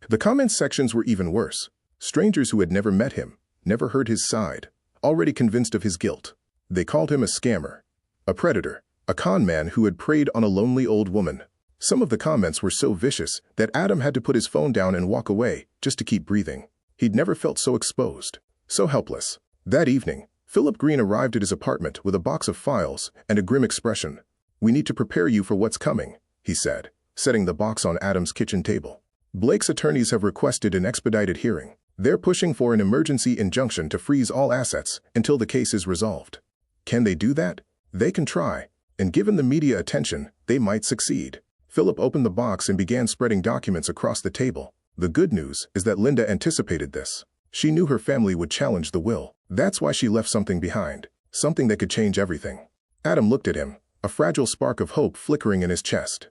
The comments sections were even worse. Strangers who had never met him, never heard his side, already convinced of his guilt. They called him a scammer, a predator, a con man who had preyed on a lonely old woman. Some of the comments were so vicious that Adam had to put his phone down and walk away just to keep breathing. He'd never felt so exposed, so helpless. That evening, Philip Green arrived at his apartment with a box of files and a grim expression. "We need to prepare you for what's coming," he said, setting the box on Adam's kitchen table. "Blake's attorneys have requested an expedited hearing. They're pushing for an emergency injunction to freeze all assets until the case is resolved. Can they do that? They can try, and given the media attention, they might succeed. Philip opened the box and began spreading documents across the table. The good news is that Linda anticipated this. She knew her family would challenge the will. That's why she left something behind, something that could change everything. Adam looked at him, a fragile spark of hope flickering in his chest.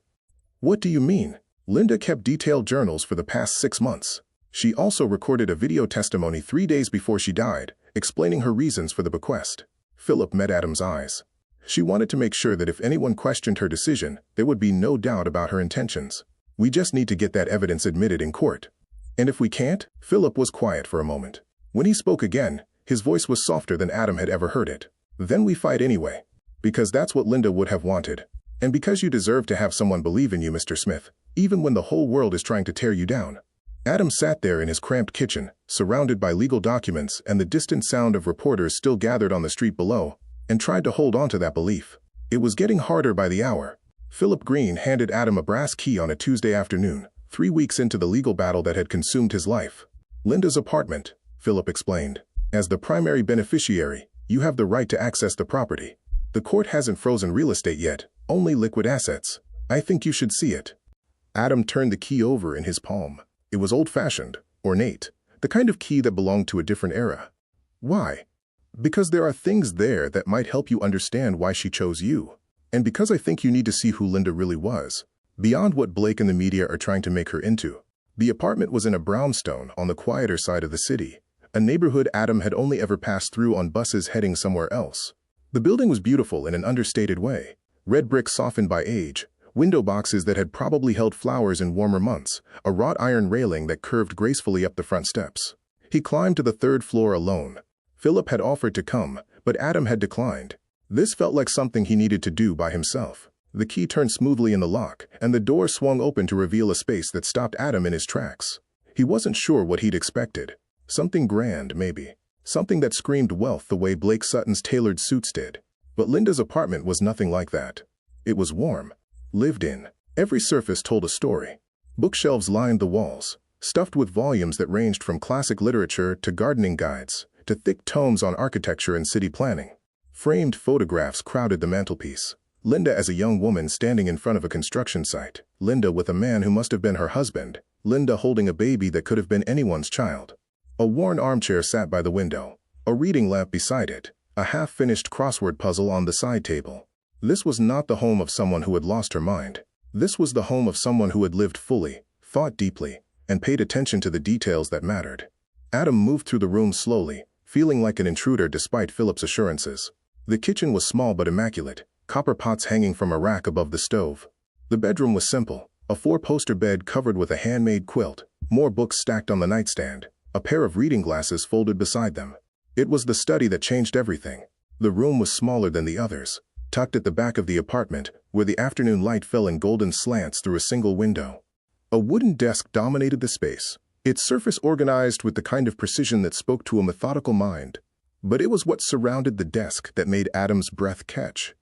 What do you mean? Linda kept detailed journals for the past 6 months. She also recorded a video testimony 3 days before she died, explaining her reasons for the bequest. Philip met Adam's eyes. She wanted to make sure that if anyone questioned her decision, there would be no doubt about her intentions. We just need to get that evidence admitted in court. And if we can't? Philip was quiet for a moment. When he spoke again, his voice was softer than Adam had ever heard it. Then we fight anyway. Because that's what Linda would have wanted. And because you deserve to have someone believe in you, Mr. Smith, even when the whole world is trying to tear you down. Adam sat there in his cramped kitchen, surrounded by legal documents and the distant sound of reporters still gathered on the street below, and tried to hold on to that belief. It was getting harder by the hour. Philip Green handed Adam a brass key on a Tuesday afternoon, 3 weeks into the legal battle that had consumed his life. Linda's apartment, Philip explained. As the primary beneficiary, you have the right to access the property. The court hasn't frozen real estate yet, only liquid assets. I think you should see it. Adam turned the key over in his palm. It was old-fashioned, ornate, the kind of key that belonged to a different era. Why? Because there are things there that might help you understand why she chose you. And because I think you need to see who Linda really was, beyond what Blake and the media are trying to make her into. The apartment was in a brownstone on the quieter side of the city, a neighborhood Adam had only ever passed through on buses heading somewhere else. The building was beautiful in an understated way. Red brick softened by age, window boxes that had probably held flowers in warmer months, a wrought iron railing that curved gracefully up the front steps. He climbed to the 3rd floor alone. Philip had offered to come, but Adam had declined. This felt like something he needed to do by himself. The key turned smoothly in the lock, and the door swung open to reveal a space that stopped Adam in his tracks. He wasn't sure what he'd expected. Something grand, maybe. Something that screamed wealth the way Blake Sutton's tailored suits did. But Linda's apartment was nothing like that. It was warm. Lived in. Every surface told a story. Bookshelves lined the walls, stuffed with volumes that ranged from classic literature to gardening guides, to thick tomes on architecture and city planning. Framed photographs crowded the mantelpiece. Linda as a young woman standing in front of a construction site. Linda with a man who must have been her husband. Linda holding a baby that could have been anyone's child. A worn armchair sat by the window. A reading lamp beside it. A half-finished crossword puzzle on the side table. This was not the home of someone who had lost her mind. This was the home of someone who had lived fully, thought deeply, and paid attention to the details that mattered. Adam moved through the room slowly, feeling like an intruder despite Philip's assurances. The kitchen was small but immaculate, copper pots hanging from a rack above the stove. The bedroom was simple, a 4-poster bed covered with a handmade quilt, more books stacked on the nightstand, a pair of reading glasses folded beside them. It was the study that changed everything. The room was smaller than the others, tucked at the back of the apartment, where the afternoon light fell in golden slants through a single window. A wooden desk dominated the space, its surface organized with the kind of precision that spoke to a methodical mind. But it was what surrounded the desk that made Adam's breath catch.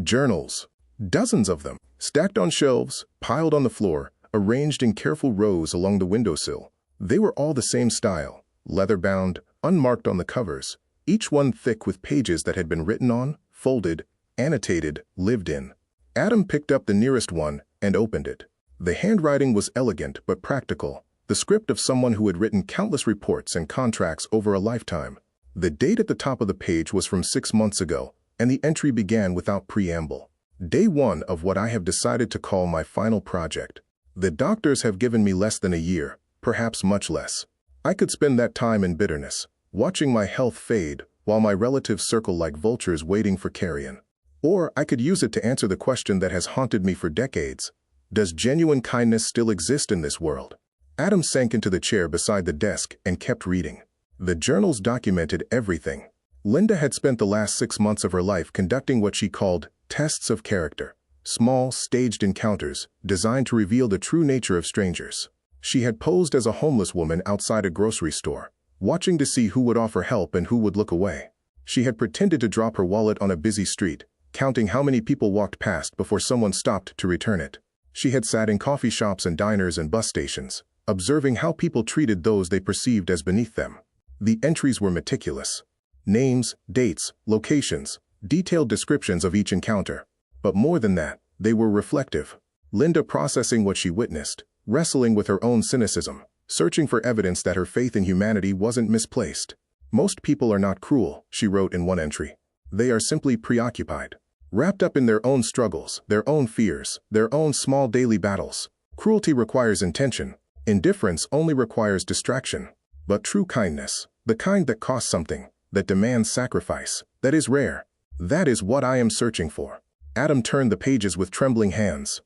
Journals. Dozens of them, stacked on shelves, piled on the floor, arranged in careful rows along the windowsill. They were all the same style, leather-bound, unmarked on the covers, each one thick with pages that had been written on, folded, annotated, lived in. Adam picked up the nearest one and opened it. The handwriting was elegant but practical, the script of someone who had written countless reports and contracts over a lifetime. The date at the top of the page was from 6 months ago, and the entry began without preamble. Day 1 of what I have decided to call my final project. The doctors have given me less than a year, perhaps much less. I could spend that time in bitterness, watching my health fade while my relatives circle like vultures waiting for carrion. Or I could use it to answer the question that has haunted me for decades. Does genuine kindness still exist in this world? Adam sank into the chair beside the desk and kept reading. The journals documented everything. Linda had spent the last 6 months of her life conducting what she called tests of character, small, staged encounters designed to reveal the true nature of strangers. She had posed as a homeless woman outside a grocery store, watching to see who would offer help and who would look away. She had pretended to drop her wallet on a busy street, counting how many people walked past before someone stopped to return it. She had sat in coffee shops and diners and bus stations, observing how people treated those they perceived as beneath them. The entries were meticulous. Names, dates, locations, detailed descriptions of each encounter. But more than that, they were reflective. Linda processing what she witnessed, wrestling with her own cynicism, searching for evidence that her faith in humanity wasn't misplaced. Most people are not cruel, she wrote in one entry. They are simply preoccupied, wrapped up in their own struggles, their own fears, their own small daily battles. Cruelty requires intention. Indifference only requires distraction. But true kindness, the kind that costs something, that demands sacrifice, that is rare. That is what I am searching for. Adam turned the pages with trembling hands.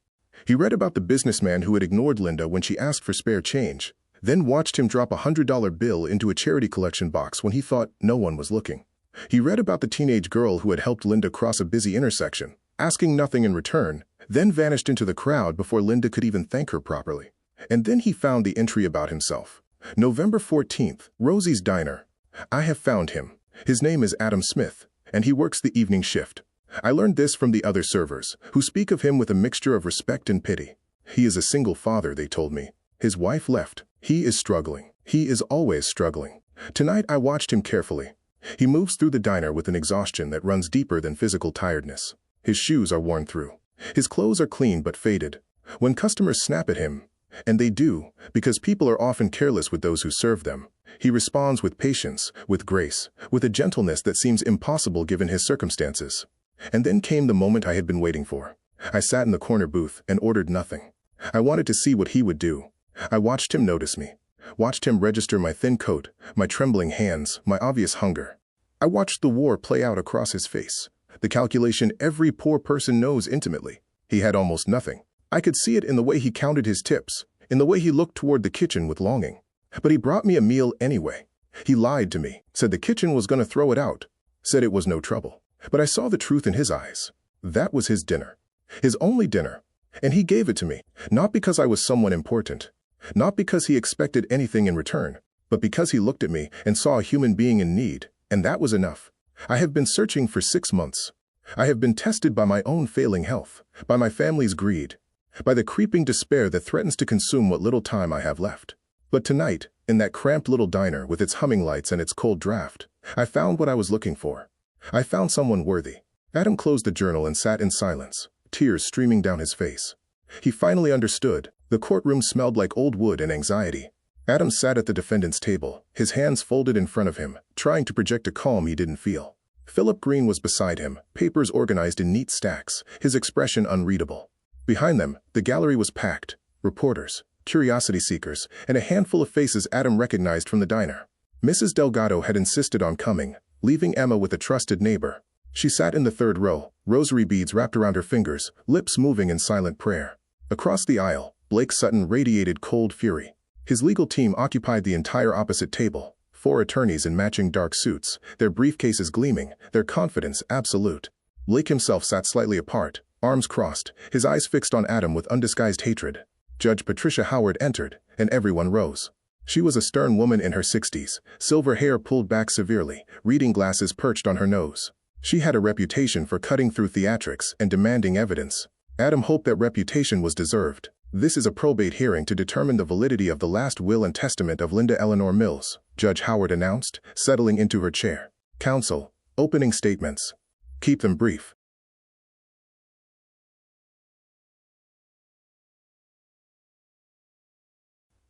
He read about the businessman who had ignored Linda when she asked for spare change, then watched him drop $100 bill into a charity collection box when he thought no one was looking. He read about the teenage girl who had helped Linda cross a busy intersection, asking nothing in return, then vanished into the crowd before Linda could even thank her properly. And then he found the entry about himself. November 14th, Rosie's Diner. I have found him. His name is Adam Smith, and he works the evening shift. I learned this from the other servers, who speak of him with a mixture of respect and pity. He is a single father, they told me. His wife left. He is struggling. He is always struggling. Tonight I watched him carefully. He moves through the diner with an exhaustion that runs deeper than physical tiredness. His shoes are worn through. His clothes are clean but faded. When customers snap at him, and they do, because people are often careless with those who serve them, he responds with patience, with grace, with a gentleness that seems impossible given his circumstances. And then came the moment I had been waiting for. I sat in the corner booth and ordered nothing. I wanted to see what he would do. I watched him notice me, watched him register my thin coat, my trembling hands, my obvious hunger. I watched the war play out across his face, the calculation every poor person knows intimately. He had almost nothing. I could see it in the way he counted his tips, in the way he looked toward the kitchen with longing. But he brought me a meal anyway. He lied to me, said the kitchen was going to throw it out, said it was no trouble. But I saw the truth in his eyes. That was his dinner, his only dinner. And he gave it to me, not because I was someone important, not because he expected anything in return, but because he looked at me and saw a human being in need, and that was enough. I have been searching for 6 months. I have been tested by my own failing health, by my family's greed, by the creeping despair that threatens to consume what little time I have left. But tonight, in that cramped little diner with its humming lights and its cold draft, I found what I was looking for. I found someone worthy. Adam closed the journal and sat in silence, tears streaming down his face. He finally understood. The courtroom smelled like old wood and anxiety. Adam sat at the defendant's table, his hands folded in front of him, trying to project a calm he didn't feel. Philip Green was beside him, papers organized in neat stacks, his expression unreadable. Behind them, the gallery was packed, reporters, curiosity seekers, and a handful of faces Adam recognized from the diner. Mrs. Delgado had insisted on coming, leaving Emma with a trusted neighbor. She sat in the third row, rosary beads wrapped around her fingers, lips moving in silent prayer. Across the aisle, Blake Sutton radiated cold fury. His legal team occupied the entire opposite table, 4 attorneys in matching dark suits, their briefcases gleaming, their confidence absolute. Blake himself sat slightly apart, arms crossed, his eyes fixed on Adam with undisguised hatred. Judge Patricia Howard entered, and everyone rose. She was a stern woman in her 60s, silver hair pulled back severely, reading glasses perched on her nose. She had a reputation for cutting through theatrics and demanding evidence. Adam hoped that reputation was deserved. This is a probate hearing to determine the validity of the last will and testament of Linda Eleanor Mills, Judge Howard announced, settling into her chair. Counsel, opening statements. Keep them brief.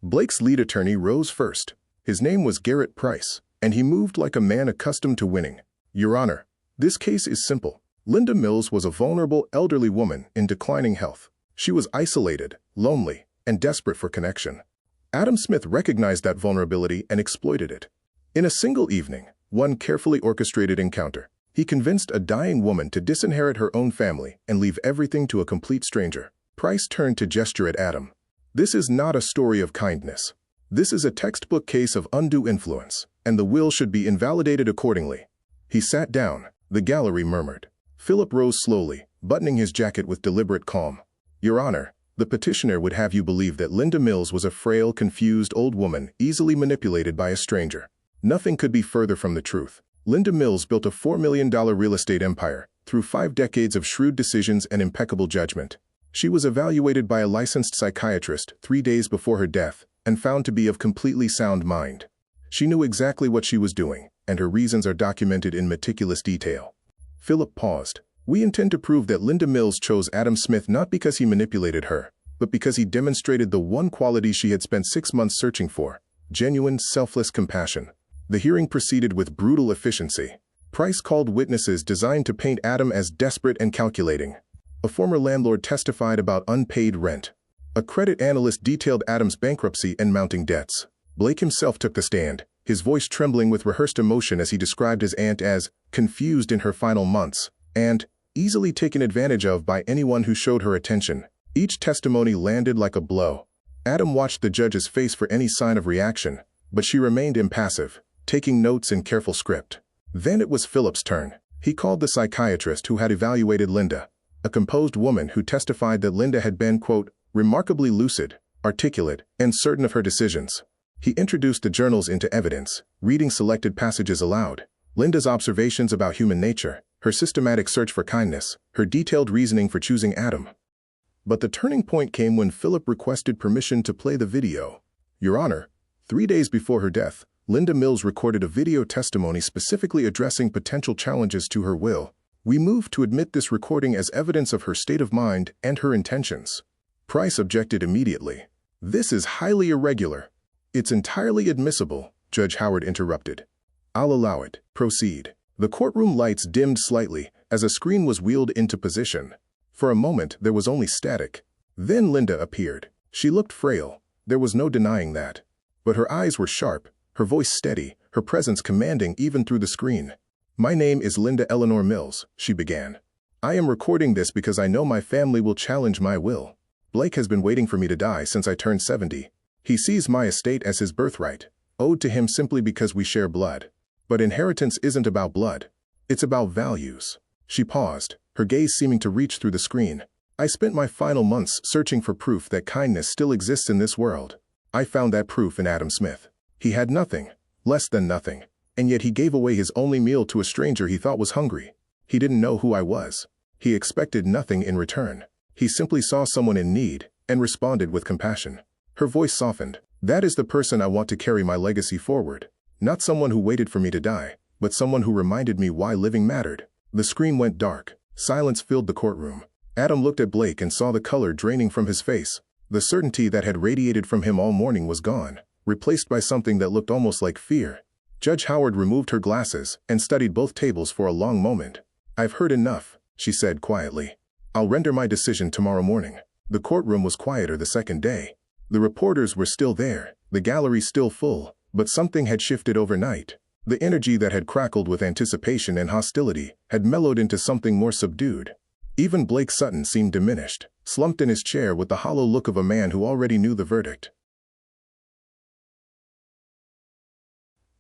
Blake's lead attorney rose first. His name was Garrett Price, and he moved like a man accustomed to winning. Your Honor, this case is simple. Linda Mills was a vulnerable, elderly woman in declining health. She was isolated, lonely, and desperate for connection. Adam Smith recognized that vulnerability and exploited it. In a single evening, one carefully orchestrated encounter, he convinced a dying woman to disinherit her own family and leave everything to a complete stranger. Price turned to gesture at Adam. This is not a story of kindness. This is a textbook case of undue influence, and the will should be invalidated accordingly. He sat down. The gallery murmured. Philip rose slowly, buttoning his jacket with deliberate calm. Your Honor, the petitioner would have you believe that Linda Mills was a frail, confused old woman, easily manipulated by a stranger. Nothing could be further from the truth. Linda Mills built a $4 million real estate empire, through 5 decades of shrewd decisions and impeccable judgment. She was evaluated by a licensed psychiatrist 3 days before her death, and found to be of completely sound mind. She knew exactly what she was doing, and her reasons are documented in meticulous detail. Philip paused. We intend to prove that Linda Mills chose Adam Smith not because he manipulated her, but because he demonstrated the one quality she had spent 6 months searching for: genuine, selfless compassion. The hearing proceeded with brutal efficiency. Price called witnesses designed to paint Adam as desperate and calculating. A former landlord testified about unpaid rent. A credit analyst detailed Adam's bankruptcy and mounting debts. Blake himself took the stand, his voice trembling with rehearsed emotion as he described his aunt as confused in her final months and easily taken advantage of by anyone who showed her attention. Each testimony landed like a blow. Adam watched the judge's face for any sign of reaction, but she remained impassive, taking notes in careful script. Then it was Philip's turn. He called the psychiatrist who had evaluated Linda, a composed woman who testified that Linda had been, quote, remarkably lucid, articulate, and certain of her decisions. He introduced the journals into evidence, reading selected passages aloud. Linda's observations about human nature, her systematic search for kindness, her detailed reasoning for choosing Adam. But the turning point came when Philip requested permission to play the video. Your Honor, 3 days before her death, Linda Mills recorded a video testimony specifically addressing potential challenges to her will. We move to admit this recording as evidence of her state of mind and her intentions. Price objected immediately. This is highly irregular. It's entirely admissible, Judge Howard interrupted. I'll allow it. Proceed. The courtroom lights dimmed slightly as a screen was wheeled into position. For a moment, there was only static. Then Linda appeared. She looked frail. There was no denying that. But her eyes were sharp, her voice steady, her presence commanding even through the screen. My name is Linda Eleanor Mills, she began. I am recording this because I know my family will challenge my will. Blake has been waiting for me to die since I turned 70. He sees my estate as his birthright, owed to him simply because we share blood. But inheritance isn't about blood. It's about values. She paused, her gaze seeming to reach through the screen. I spent my final months searching for proof that kindness still exists in this world. I found that proof in Adam Smith. He had nothing, less than nothing, and yet he gave away his only meal to a stranger he thought was hungry. He didn't know who I was. He expected nothing in return. He simply saw someone in need and responded with compassion. Her voice softened. That is the person I want to carry my legacy forward. Not someone who waited for me to die, but someone who reminded me why living mattered. The screen went dark. Silence filled the courtroom. Adam looked at Blake and saw the color draining from his face. The certainty that had radiated from him all morning was gone, replaced by something that looked almost like fear. Judge Howard removed her glasses and studied both tables for a long moment. I've heard enough, she said quietly. I'll render my decision tomorrow morning. The courtroom was quieter the second day. The reporters were still there, the gallery still full, but something had shifted overnight. The energy that had crackled with anticipation and hostility had mellowed into something more subdued. Even Blake Sutton seemed diminished, slumped in his chair with the hollow look of a man who already knew the verdict.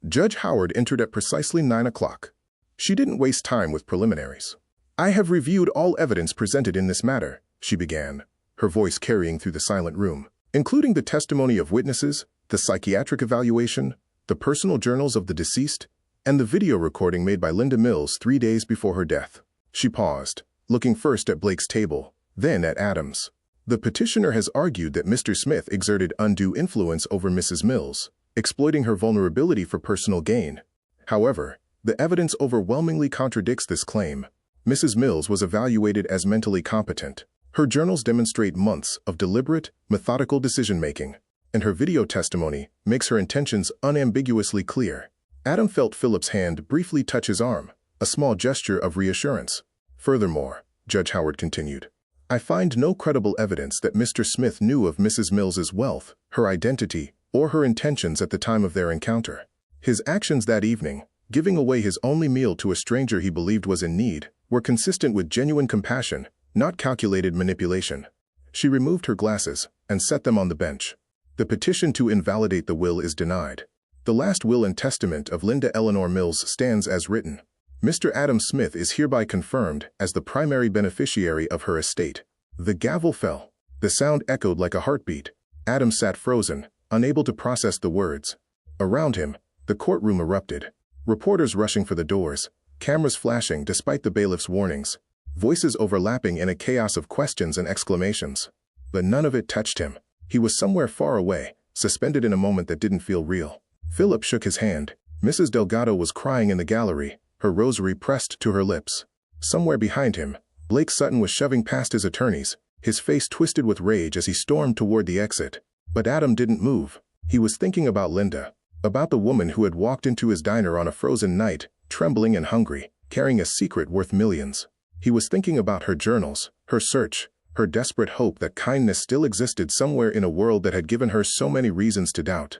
Judge Howard entered at precisely 9 o'clock. She didn't waste time with preliminaries. I have reviewed all evidence presented in this matter, she began, her voice carrying through the silent room, including the testimony of witnesses, the psychiatric evaluation, the personal journals of the deceased, and the video recording made by Linda Mills 3 days before her death. She paused, looking first at Blake's table, then at Adam's. The petitioner has argued that Mr. Smith exerted undue influence over Mrs. Mills, exploiting her vulnerability for personal gain. However, the evidence overwhelmingly contradicts this claim. Mrs. Mills was evaluated as mentally competent. Her journals demonstrate months of deliberate, methodical decision-making, and her video testimony makes her intentions unambiguously clear. Adam felt Philip's hand briefly touch his arm, a small gesture of reassurance. Furthermore, Judge Howard continued, I find no credible evidence that Mr. Smith knew of Mrs. Mills's wealth, her identity, or her intentions at the time of their encounter. His actions that evening, giving away his only meal to a stranger he believed was in need, were consistent with genuine compassion, not calculated manipulation. She removed her glasses and set them on the bench. The petition to invalidate the will is denied. The last will and testament of Linda Eleanor Mills stands as written. Mr. Adam Smith is hereby confirmed as the primary beneficiary of her estate. The gavel fell. The sound echoed like a heartbeat. Adam sat frozen, unable to process the words. Around him, the courtroom erupted. Reporters rushing for the doors, cameras flashing despite the bailiff's warnings, voices overlapping in a chaos of questions and exclamations. But none of it touched him. He was somewhere far away, suspended in a moment that didn't feel real. Philip shook his hand. Mrs. Delgado was crying in the gallery, her rosary pressed to her lips. Somewhere behind him, Blake Sutton was shoving past his attorneys, his face twisted with rage as he stormed toward the exit. But Adam didn't move. He was thinking about Linda, about the woman who had walked into his diner on a frozen night, trembling and hungry, carrying a secret worth millions. He was thinking about her journals, her search, her desperate hope that kindness still existed somewhere in a world that had given her so many reasons to doubt.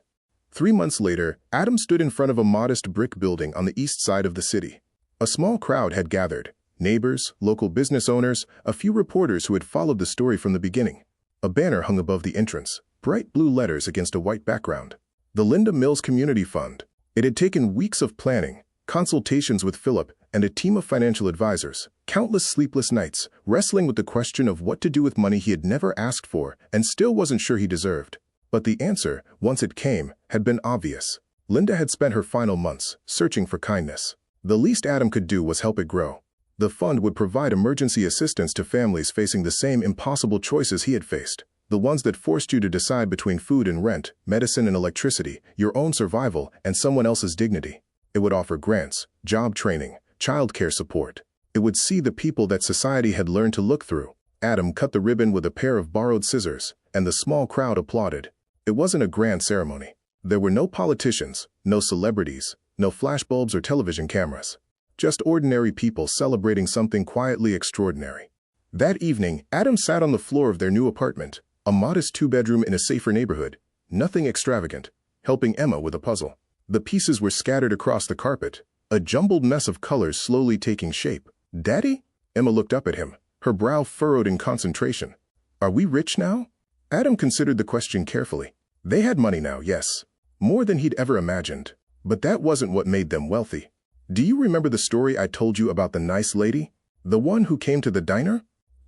3 months later, Adam stood in front of a modest brick building on the east side of the city. A small crowd had gathered. Neighbors, local business owners, a few reporters who had followed the story from the beginning. A banner hung above the entrance, bright blue letters against a white background. The Linda Mills Community Fund. It had taken weeks of planning, consultations with Philip, and a team of financial advisors, countless sleepless nights, wrestling with the question of what to do with money he had never asked for and still wasn't sure he deserved. But the answer, once it came, had been obvious. Linda had spent her final months searching for kindness. The least Adam could do was help it grow. The fund would provide emergency assistance to families facing the same impossible choices he had faced, the ones that forced you to decide between food and rent, medicine and electricity, your own survival and someone else's dignity. It would offer grants, job training, childcare support. It would see the people that society had learned to look through. Adam cut the ribbon with a pair of borrowed scissors, and the small crowd applauded. It wasn't a grand ceremony. There were no politicians, no celebrities, no flashbulbs or television cameras. Just ordinary people celebrating something quietly extraordinary. That evening, Adam sat on the floor of their new apartment, a modest 2-bedroom in a safer neighborhood, nothing extravagant, helping Emma with a puzzle. The pieces were scattered across the carpet, a jumbled mess of colors slowly taking shape. "Daddy?" Emma looked up at him, her brow furrowed in concentration. "Are we rich now?" Adam considered the question carefully. They had money now, yes. More than he'd ever imagined. But that wasn't what made them wealthy. "Do you remember the story I told you about the nice lady? The one who came to the diner?"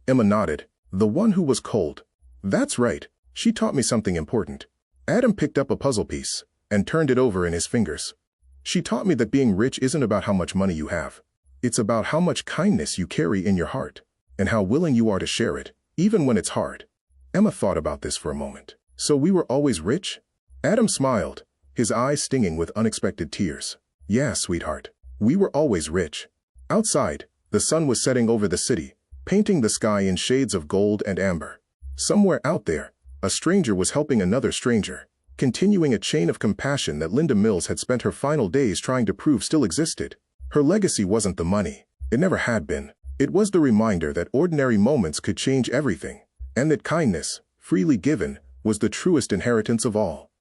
Emma nodded. "The one who was cold." "That's right. She taught me something important." Adam picked up a puzzle piece and turned it over in his fingers. "She taught me that being rich isn't about how much money you have. It's about how much kindness you carry in your heart, and how willing you are to share it, even when it's hard." Emma thought about this for a moment. "So we were always rich?" Adam smiled, his eyes stinging with unexpected tears. "Yeah, sweetheart. We were always rich." Outside, the sun was setting over the city, painting the sky in shades of gold and amber. Somewhere out there, a stranger was helping another stranger, continuing a chain of compassion that Linda Mills had spent her final days trying to prove still existed. Her legacy wasn't the money. It never had been. It was the reminder that ordinary moments could change everything, and that kindness, freely given, was the truest inheritance of all.